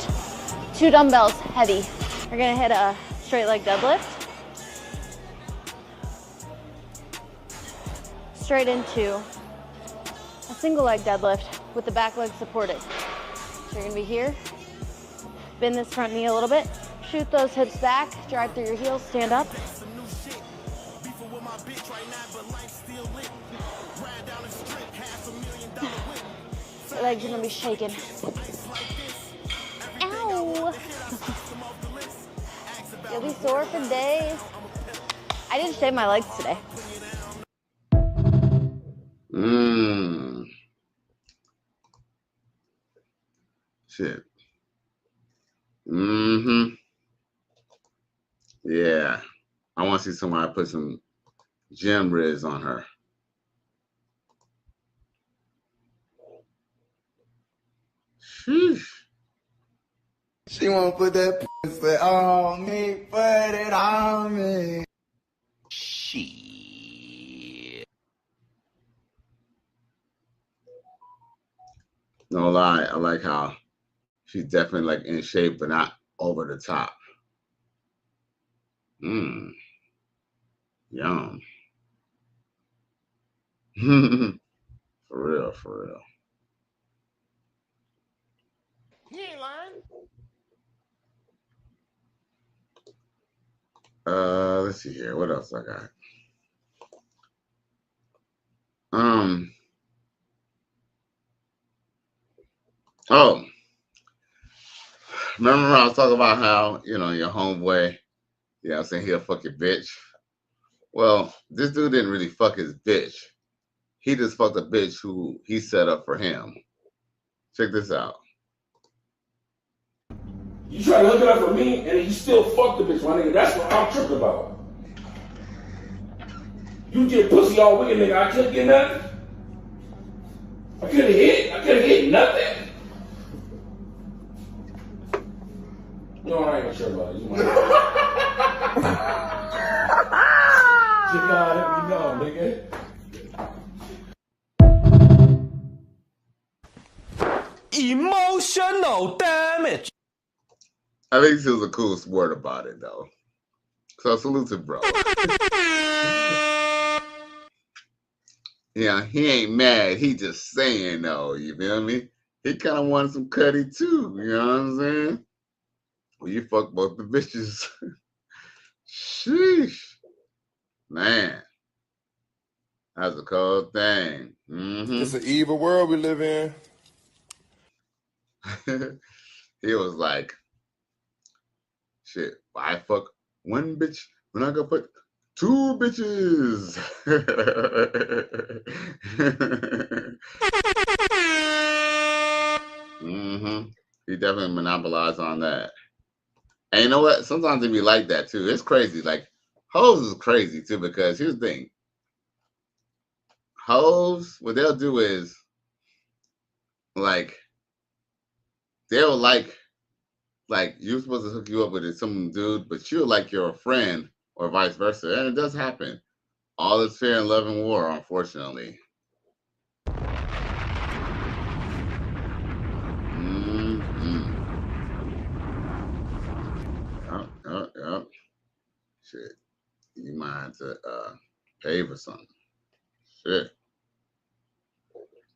2 dumbbells, heavy. We're gonna hit a straight leg deadlift. Straight into a single leg deadlift with the back leg supported. So you're gonna be here. Bend this front knee a little bit. Shoot those hips back, drive through your heels, stand up. Your legs are gonna be shaking. Ow! You'll be sore for days. I didn't shave my legs today. Shit. Yeah. I want to see somebody put some gym riz on her. Sheesh. She wanna put that pussy on me, put it on me. No lie, I like how she's definitely like in shape, but not over the top. Yum. For real, for real. He ain't lying. Let's see here. What else I got? Oh, remember I was talking about how, you know, your homeboy, you know, I'm saying he'll fuck your bitch. Well, this dude didn't really fuck his bitch. He just fucked a bitch who he set up for him. Check this out. You try to hook it up for me, and you still fuck the bitch, my nigga. That's what I'm tripping about. You get pussy all wicked, nigga. I couldn't get nothing. I couldn't hit nothing. No, I ain't gonna sure about it. You might just gotta let me know, nigga. Emotional damage. I think he was a cool sport about it, though. So salute to bro. Yeah, he ain't mad. He just saying, though. You feel me? He kind of wanted some cutty, too. You know what I'm saying? Well, you fuck both the bitches. Sheesh. Man. That's a cold thing. It's an evil world we live in. He was like, shit, why fuck one bitch when I go put 2 bitches? He definitely monopolized on that. And you know what? Sometimes it be like that too. It's crazy. Like, hoes is crazy too, because here's the thing. Hoes, what they'll do is, like, they'll like you're supposed to hook you up with some dude, but you're like your friend or vice versa. And it does happen. All is fair in love and war, unfortunately. Yep. Shit. You might have to pay for something. Shit.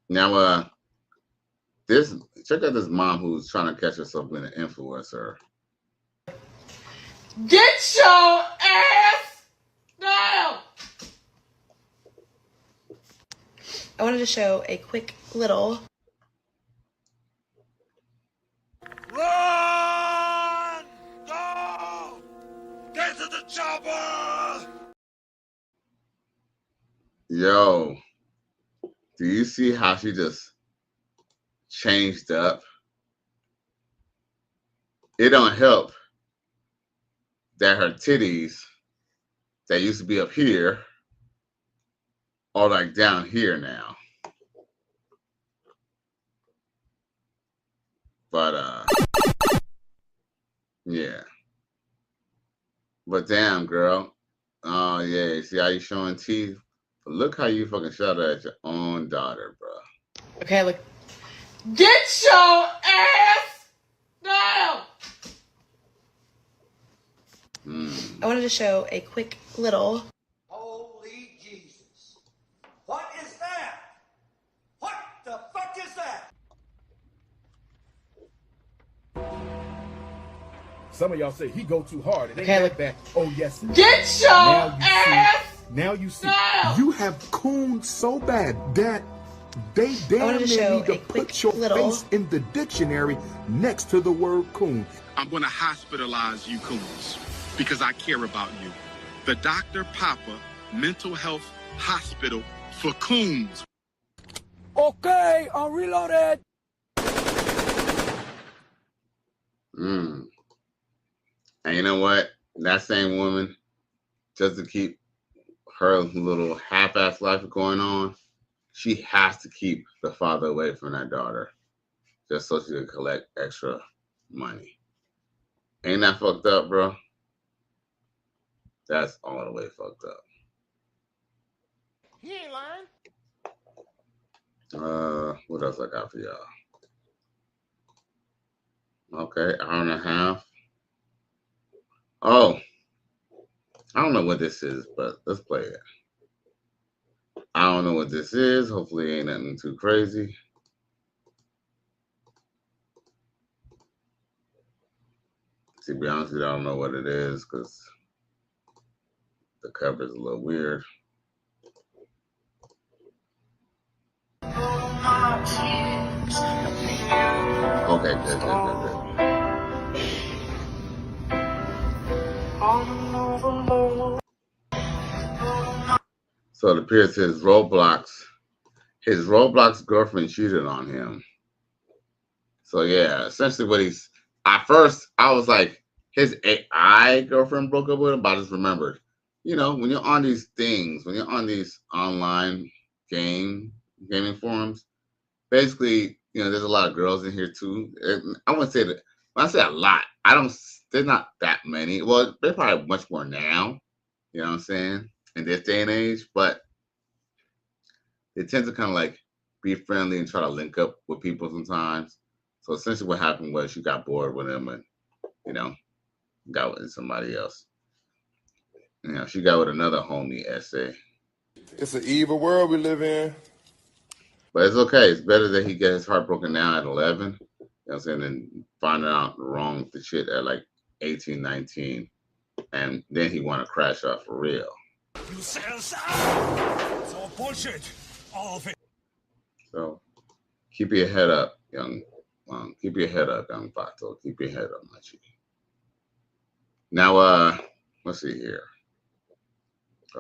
Now, check out this mom who's trying to catch herself being an influencer. Get your ass down. I wanted to show a quick little Run! Go! Get to the chopper! Yo, do you see how she just changed up? It don't help that her titties that used to be up here or like down here now. But yeah. But damn, girl. Oh yeah, see how you showing teeth? But look how you fucking shot at your own daughter, bro. Okay, look. Get your ass down! I wanted to show a quick little. Holy Jesus. What is that? What the fuck is that? Some of y'all say he go too hard. It ain't Okay, that look. bad. Oh yes. Get your ass Now you see. down! You have cooned so bad that they damn wanted to near show need to a quick put your little- face in the dictionary next to the word coon. I'm going to hospitalize you coons because I care about you. The Dr. Papa Mental Health Hospital for Coons. Okay, I'm reloaded. And you know what? That same woman, just to keep her little half-ass life going on, she has to keep the father away from that daughter just so she can collect extra money. Ain't that fucked up, bro? That's all the way fucked up. He ain't lying. What else I got for y'all? Okay, hour and a half. Oh, I don't know what this is, but let's play it. I don't know what this is. Hopefully it ain't nothing too crazy. To be honest with you, I don't know what it is because the cover is a little weird. Okay, good. So it appears his Roblox girlfriend cheated on him. So yeah, essentially what he's, at first I was like, his AI girlfriend broke up with him, but I just remembered, you know, when you're on these things, when you're on these online gaming forums, basically, you know, there's a lot of girls in here too. I wouldn't say that, when I say a lot, there's not that many. Well, they're probably much more now, you know what I'm saying, in this day and age, but they tend to kind of like be friendly and try to link up with people sometimes. So essentially what happened was she got bored with him and, you know, got with somebody else. You know, she got with another homie essay. It's an evil world we live in. But it's okay. It's better that he gets his heart broken down at 11, you know what I'm saying, than finding out wrong with the shit at like 18, 19. And then he want to crash out for real. You sell sound. It's all bullshit. All of it. So keep your head up, young. Keep your head up, young Vato. Keep your head up, my G. Now, let's see here.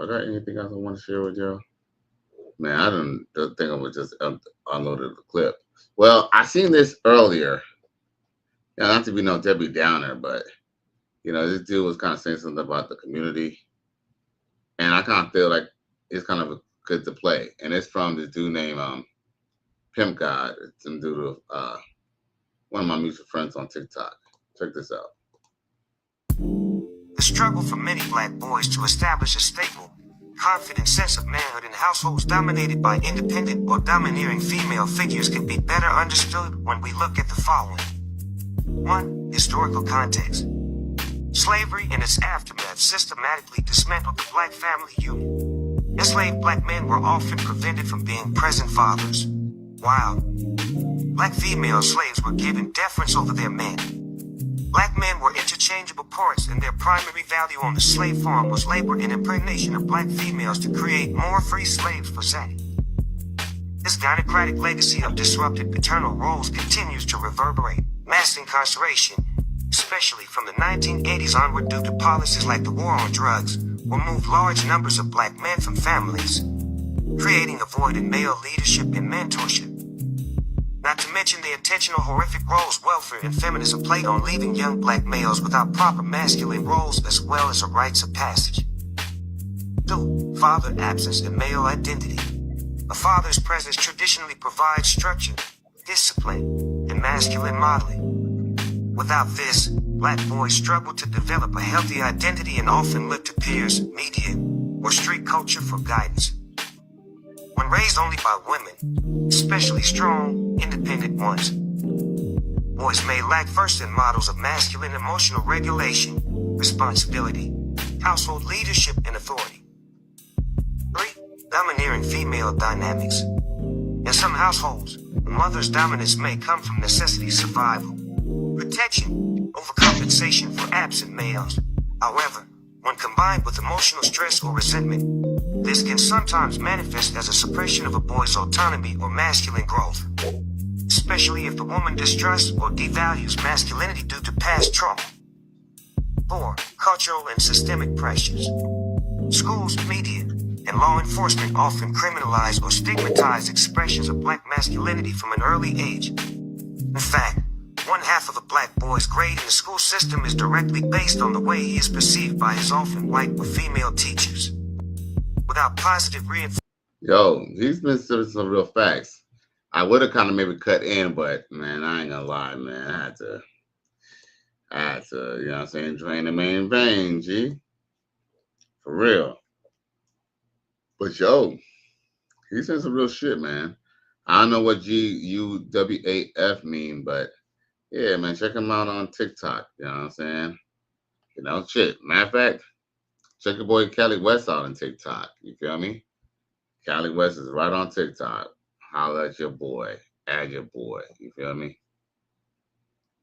I got anything else I want to share with y'all? Man, I don't think I would just unloaded the clip. Well, I seen this earlier. You know, not to be no Debbie Downer, but you know, this dude was kind of saying something about the community, and I kind of feel like it's kind of good to play. And it's from this dude named Pimp God. It's some dude of one of my mutual friends on TikTok. Check this out. The struggle for many black boys to establish a stable, confident sense of manhood in households dominated by independent or domineering female figures can be better understood when we look at the following. 1. Historical context. Slavery and its aftermath systematically dismantled the black family unit. Enslaved black men were often prevented from being present fathers, while black female slaves were given deference over their men. Black men were interchangeable parts, and their primary value on the slave farm was labor and impregnation of black females to create more free slaves for Zach. This gynocratic legacy of disrupted paternal roles continues to reverberate. Mass incarceration, especially from the 1980s onward due to policies like the war on drugs, will move large numbers of black men from families, creating a void in male leadership and mentorship. Not to mention the intentional horrific roles welfare and feminism played on leaving young black males without proper masculine roles as well as a rites of passage. 2. Father absence and male identity. A father's presence traditionally provides structure, discipline, and masculine modeling. Without this, black boys struggle to develop a healthy identity and often look to peers, media, or street culture for guidance. When raised only by women, especially strong, independent ones, boys may lack first-hand models of masculine emotional regulation, responsibility, household leadership, and authority. 3. Domineering female dynamics. In some households, a mother's dominance may come from necessity, survival, protection, overcompensation for absent males. However, when combined with emotional stress or resentment, this can sometimes manifest as a suppression of a boy's autonomy or masculine growth, especially if the woman distrusts or devalues masculinity due to past trauma. 4. Cultural and systemic pressures. Schools, media, and law enforcement often criminalize or stigmatize expressions of black masculinity from an early age. In fact, 1/2 of a black boy's grade in the school system is directly based on the way he is perceived by his often white or female teachers. Without positive reinforcement. Yo, he's been spitting some real facts. I would have kind of maybe cut in, but man, I ain't gonna lie, man. I had to, you know what I'm saying, drain the main vein, G. For real. But yo, he's saying some real shit, man. I don't know what GUWAF mean, but yeah, man, check him out on TikTok. You know what I'm saying? You know, shit. Matter of fact, check your boy Cali West out on TikTok. You feel me? Cali West is right on TikTok. Holla at your boy. Add your boy. You feel me?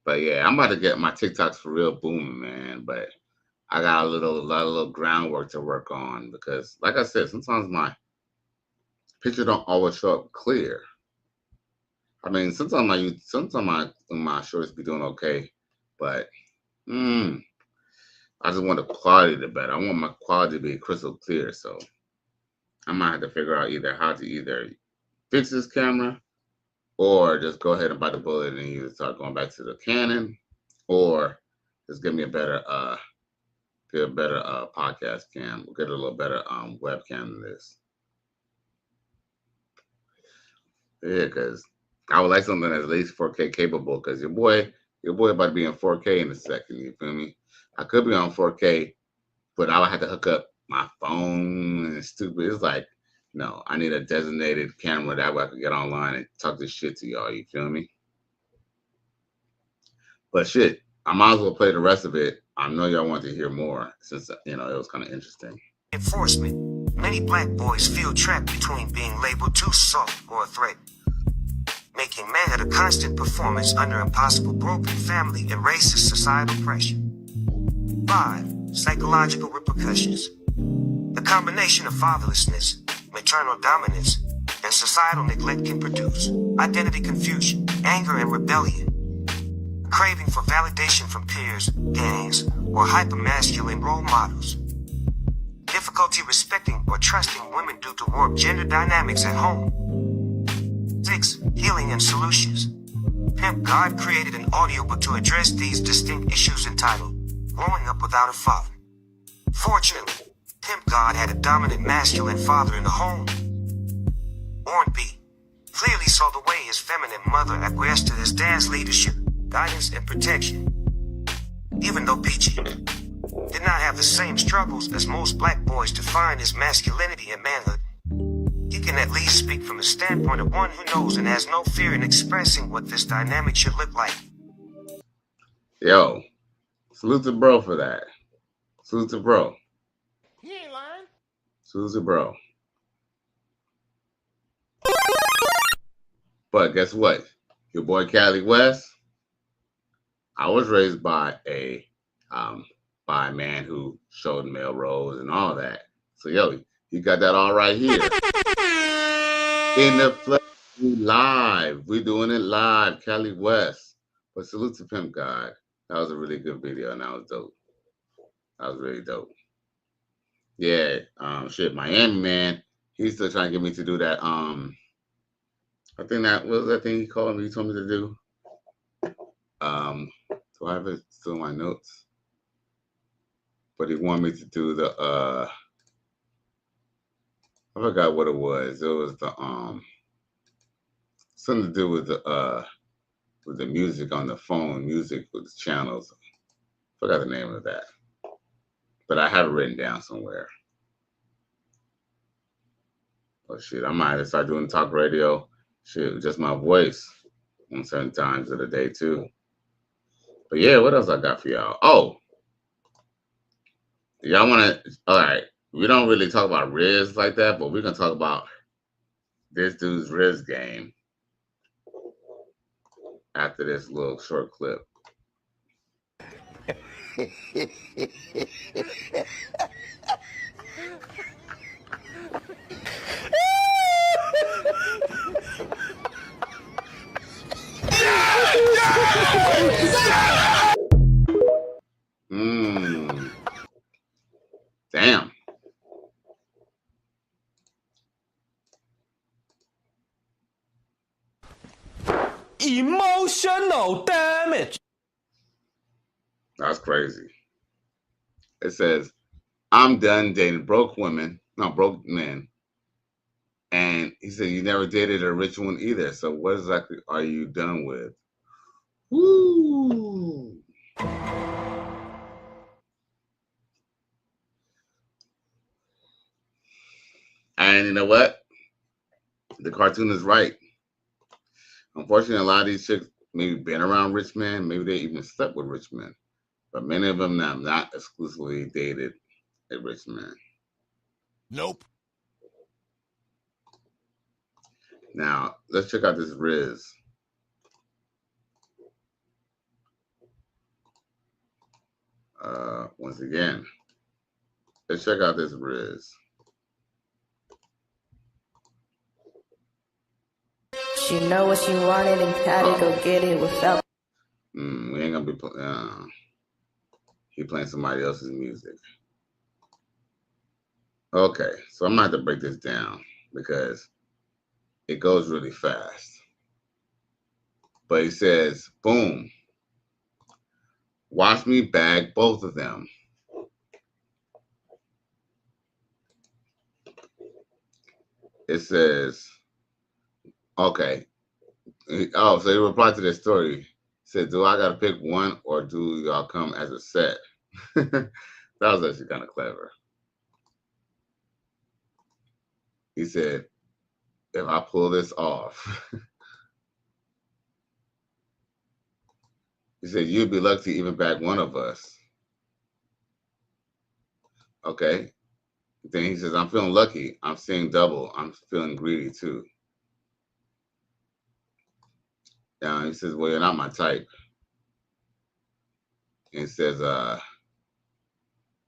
But yeah, I'm about to get my TikToks for real booming, man. But I got a little groundwork to work on because, like I said, sometimes my picture don't always show up clear. I mean, sometimes my shorts be doing okay, but I just want the quality to be better. I want my quality to be crystal clear, so I might have to figure out how to fix this camera, or just go ahead and bite the bullet and either start going back to the Canon, or just give me a better podcast cam. We'll get a little better webcam than this. Yeah, because I would like something that's at least 4K capable. Because your boy about to be in 4K in a second. You feel me? I could be on 4K, but I would have to hook up my phone and stupid. It's like, no, I need a designated camera that way I can get online and talk this shit to y'all. You feel me? But shit, I might as well play the rest of it. I know y'all want to hear more since it was kind of interesting. Enforcement. Many black boys feel trapped between being labeled too soft or a threat, making manhood a constant performance under impossible broken family and racist societal pressure. 5. Psychological repercussions. The combination of fatherlessness, maternal dominance, and societal neglect can produce identity confusion, anger, and rebellion. A craving for validation from peers, gangs, or hypermasculine role models. Difficulty respecting or trusting women due to warped gender dynamics at home. 6. Healing and solutions. Pimp God created an audiobook to address these distinct issues entitled Growing Up Without a Father. Fortunately, Pimp God had a dominant masculine father in the home. Warren B. clearly saw the way his feminine mother acquiesced to his dad's leadership, guidance, and protection. Even though PG did not have the same struggles as most black boys to find his masculinity and manhood, he can at least speak from the standpoint of one who knows and has no fear in expressing what this dynamic should look like. Yo, salute to bro for that. Salute to bro. He ain't lying. Salute to bro. But guess what? Your boy Cali West, I was raised by a man who showed male roles and all that. So yo, you got that all right here. In the flesh, we live. We're doing it live, Cali West. But salute to Pimp God. That was a really good video, and that was dope. That was really dope. Yeah, Miami, man. He's still trying to get me to do that. I think what was that thing he called me? He told me to do. Do I have it still in my notes? But he wanted me to do the I forgot what it was. It was the something to do with the music on the phone, music with the channels. Forgot the name of that, but I have it written down somewhere. Oh shit! I might have to start doing talk radio. Shit, just my voice on certain times of the day too. But yeah, what else I got for y'all? Oh, y'all want to? All right, we don't really talk about Riz like that, but we're gonna talk about this dude's Riz game after this little short clip. Damn. Emotional damage. That's crazy. It says, I'm done dating broke women, not broke men. And he said, you never dated a rich one either. So what exactly are you done with? Woo! And you know what? The cartoon is right. Unfortunately, a lot of these chicks maybe been around rich men. Maybe they even slept with rich men. But many of them have not exclusively dated a rich man. Nope. Now, let's check out this Riz. Once again, let's check out this Riz. She know what she wanted and had to go get it without. We ain't gonna be he playing somebody else's music. Okay, so I'm gonna have to break this down because it goes really fast. But he says, boom, watch me bag both of them. It says, okay. Oh, so he replied to this story. He said, do I gotta pick one or do y'all come as a set? That was actually kind of clever. He said, if I pull this off, he said, you'd be lucky to even bag one of us. Okay. Then he says, I'm feeling lucky. I'm seeing double. I'm feeling greedy too. He says, well, you're not my type. And he says,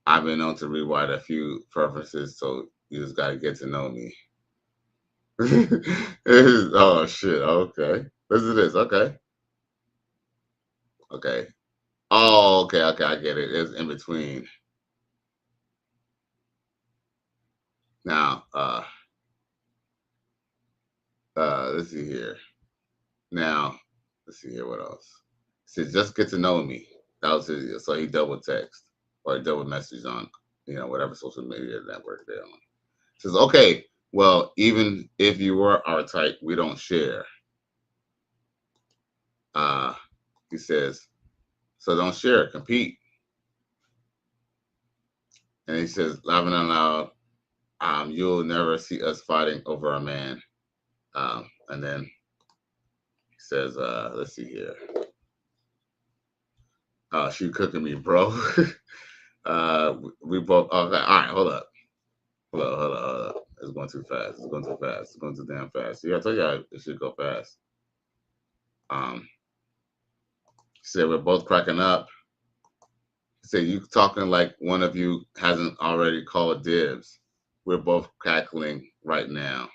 I've been known to rewrite a few preferences, so you just got to get to know me. Oh, shit. Okay. Listen to this. Okay. Okay. Oh, okay. Okay. I get it. It's in between. Now, let's see here. Now, let's see here. What else? He says, just get to know me. That was his. So he double text or double message on, whatever social media network they're on. He says, okay, well, even if you were our type, we don't share. He says, so don't share, compete. And he says, laughing out loud, you'll never see us fighting over a man. And then he says, let's see here. She cooking me, bro. We both, okay, all right, hold up. Hold up. It's going too fast. It's going too damn fast. See, I told you it should go fast. He said, we're both cracking up. He said, you talking like one of you hasn't already called dibs. We're both cackling right now.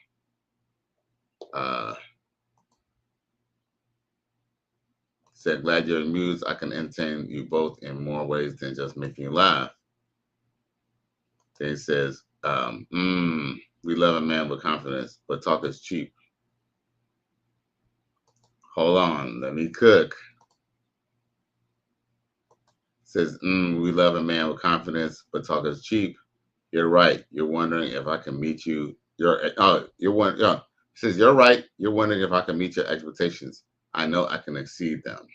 Said, glad you're amused. I can entertain you both in more ways than just making you laugh. Then he says, we love a man with confidence, but talk is cheap. Hold on, let me cook. Says, we love a man with confidence, but talk is cheap. You're right. You're wondering if I can meet you you're one. Yeah, he says you're right. You're wondering if I can meet your expectations. I know I can exceed them.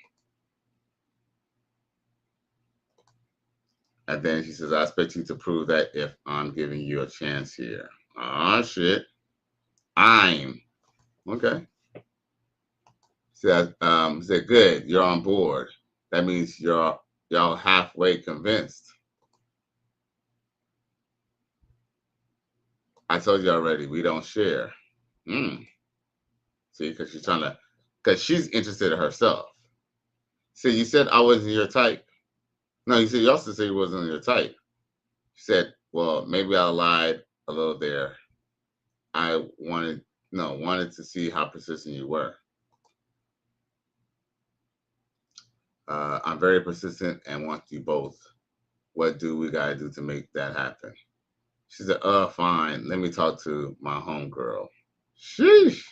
And then she says, I expect you to prove that if I'm giving you a chance here. Oh shit. I'm okay. Said good, you're on board. That means y'all halfway convinced. I told you already, we don't share. See, because she's interested in herself. See, you said I wasn't your type. No, you also said you wasn't your type. She said, well, maybe I lied a little there. I wanted to see how persistent you were. I'm very persistent and want you both. What do we gotta do to make that happen? She said, fine. Let me talk to my homegirl. Sheesh.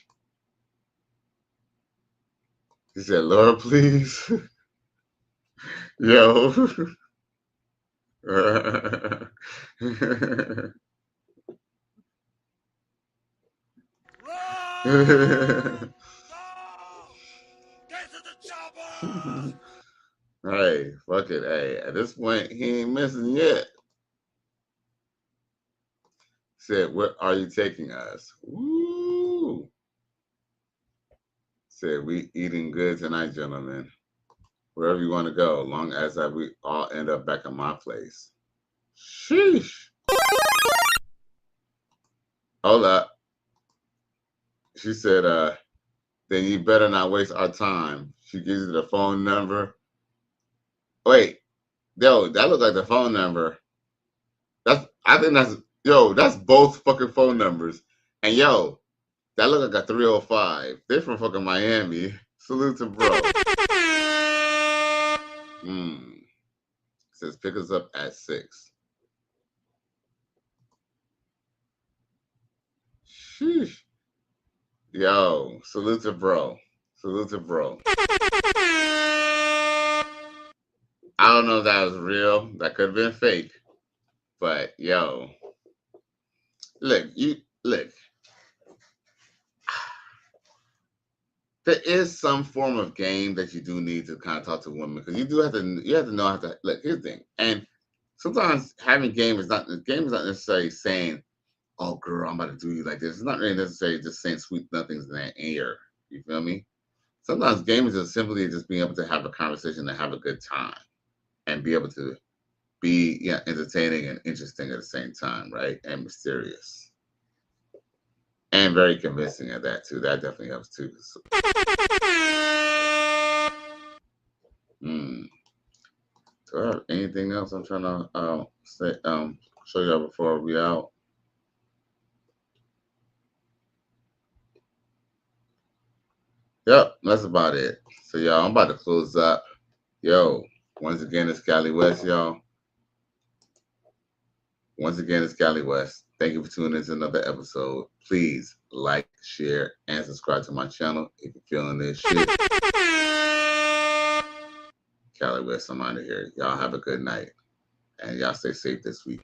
He said, Lord, please. Yo. Hey, fuck it. Hey, at this point, he ain't missing yet. Said, where are you taking us? Woo. Said, we eating good tonight, gentlemen. Wherever you want to go, long as we all end up back at my place. Sheesh. Hold up. She said, then you better not waste our time. She gives you the phone number. Wait, yo, that looks like the phone number. I think that's both fucking phone numbers. And yo, that looks like a 305. They're from fucking Miami. Salute to bro. Says pick us up at 6. Sheesh. Yo, salute to bro. Salute to bro. I don't know if that was real. That could have been fake. But yo, look. There is some form of game that you do need to kind of talk to women because you have to know how to look. Here's the thing, and sometimes having game is not necessarily saying, "Oh, girl, I'm about to do you like this." It's not really necessarily just saying sweet nothings in that air. You feel me? Sometimes game is just simply just being able to have a conversation and have a good time, and be able to be entertaining and interesting at the same time, right? And mysterious. And very convincing at that too. That definitely helps too. Do I have anything else I'm trying to show y'all before we out? Yep, that's about it. So y'all, I'm about to close up. Yo, once again, it's Cali West, y'all. Once again, it's Cali West. Thank you for tuning in to another episode. Please like, share, and subscribe to my channel if you're feeling this shit. Cali West, I'm out of here. Y'all have a good night. And y'all stay safe this week.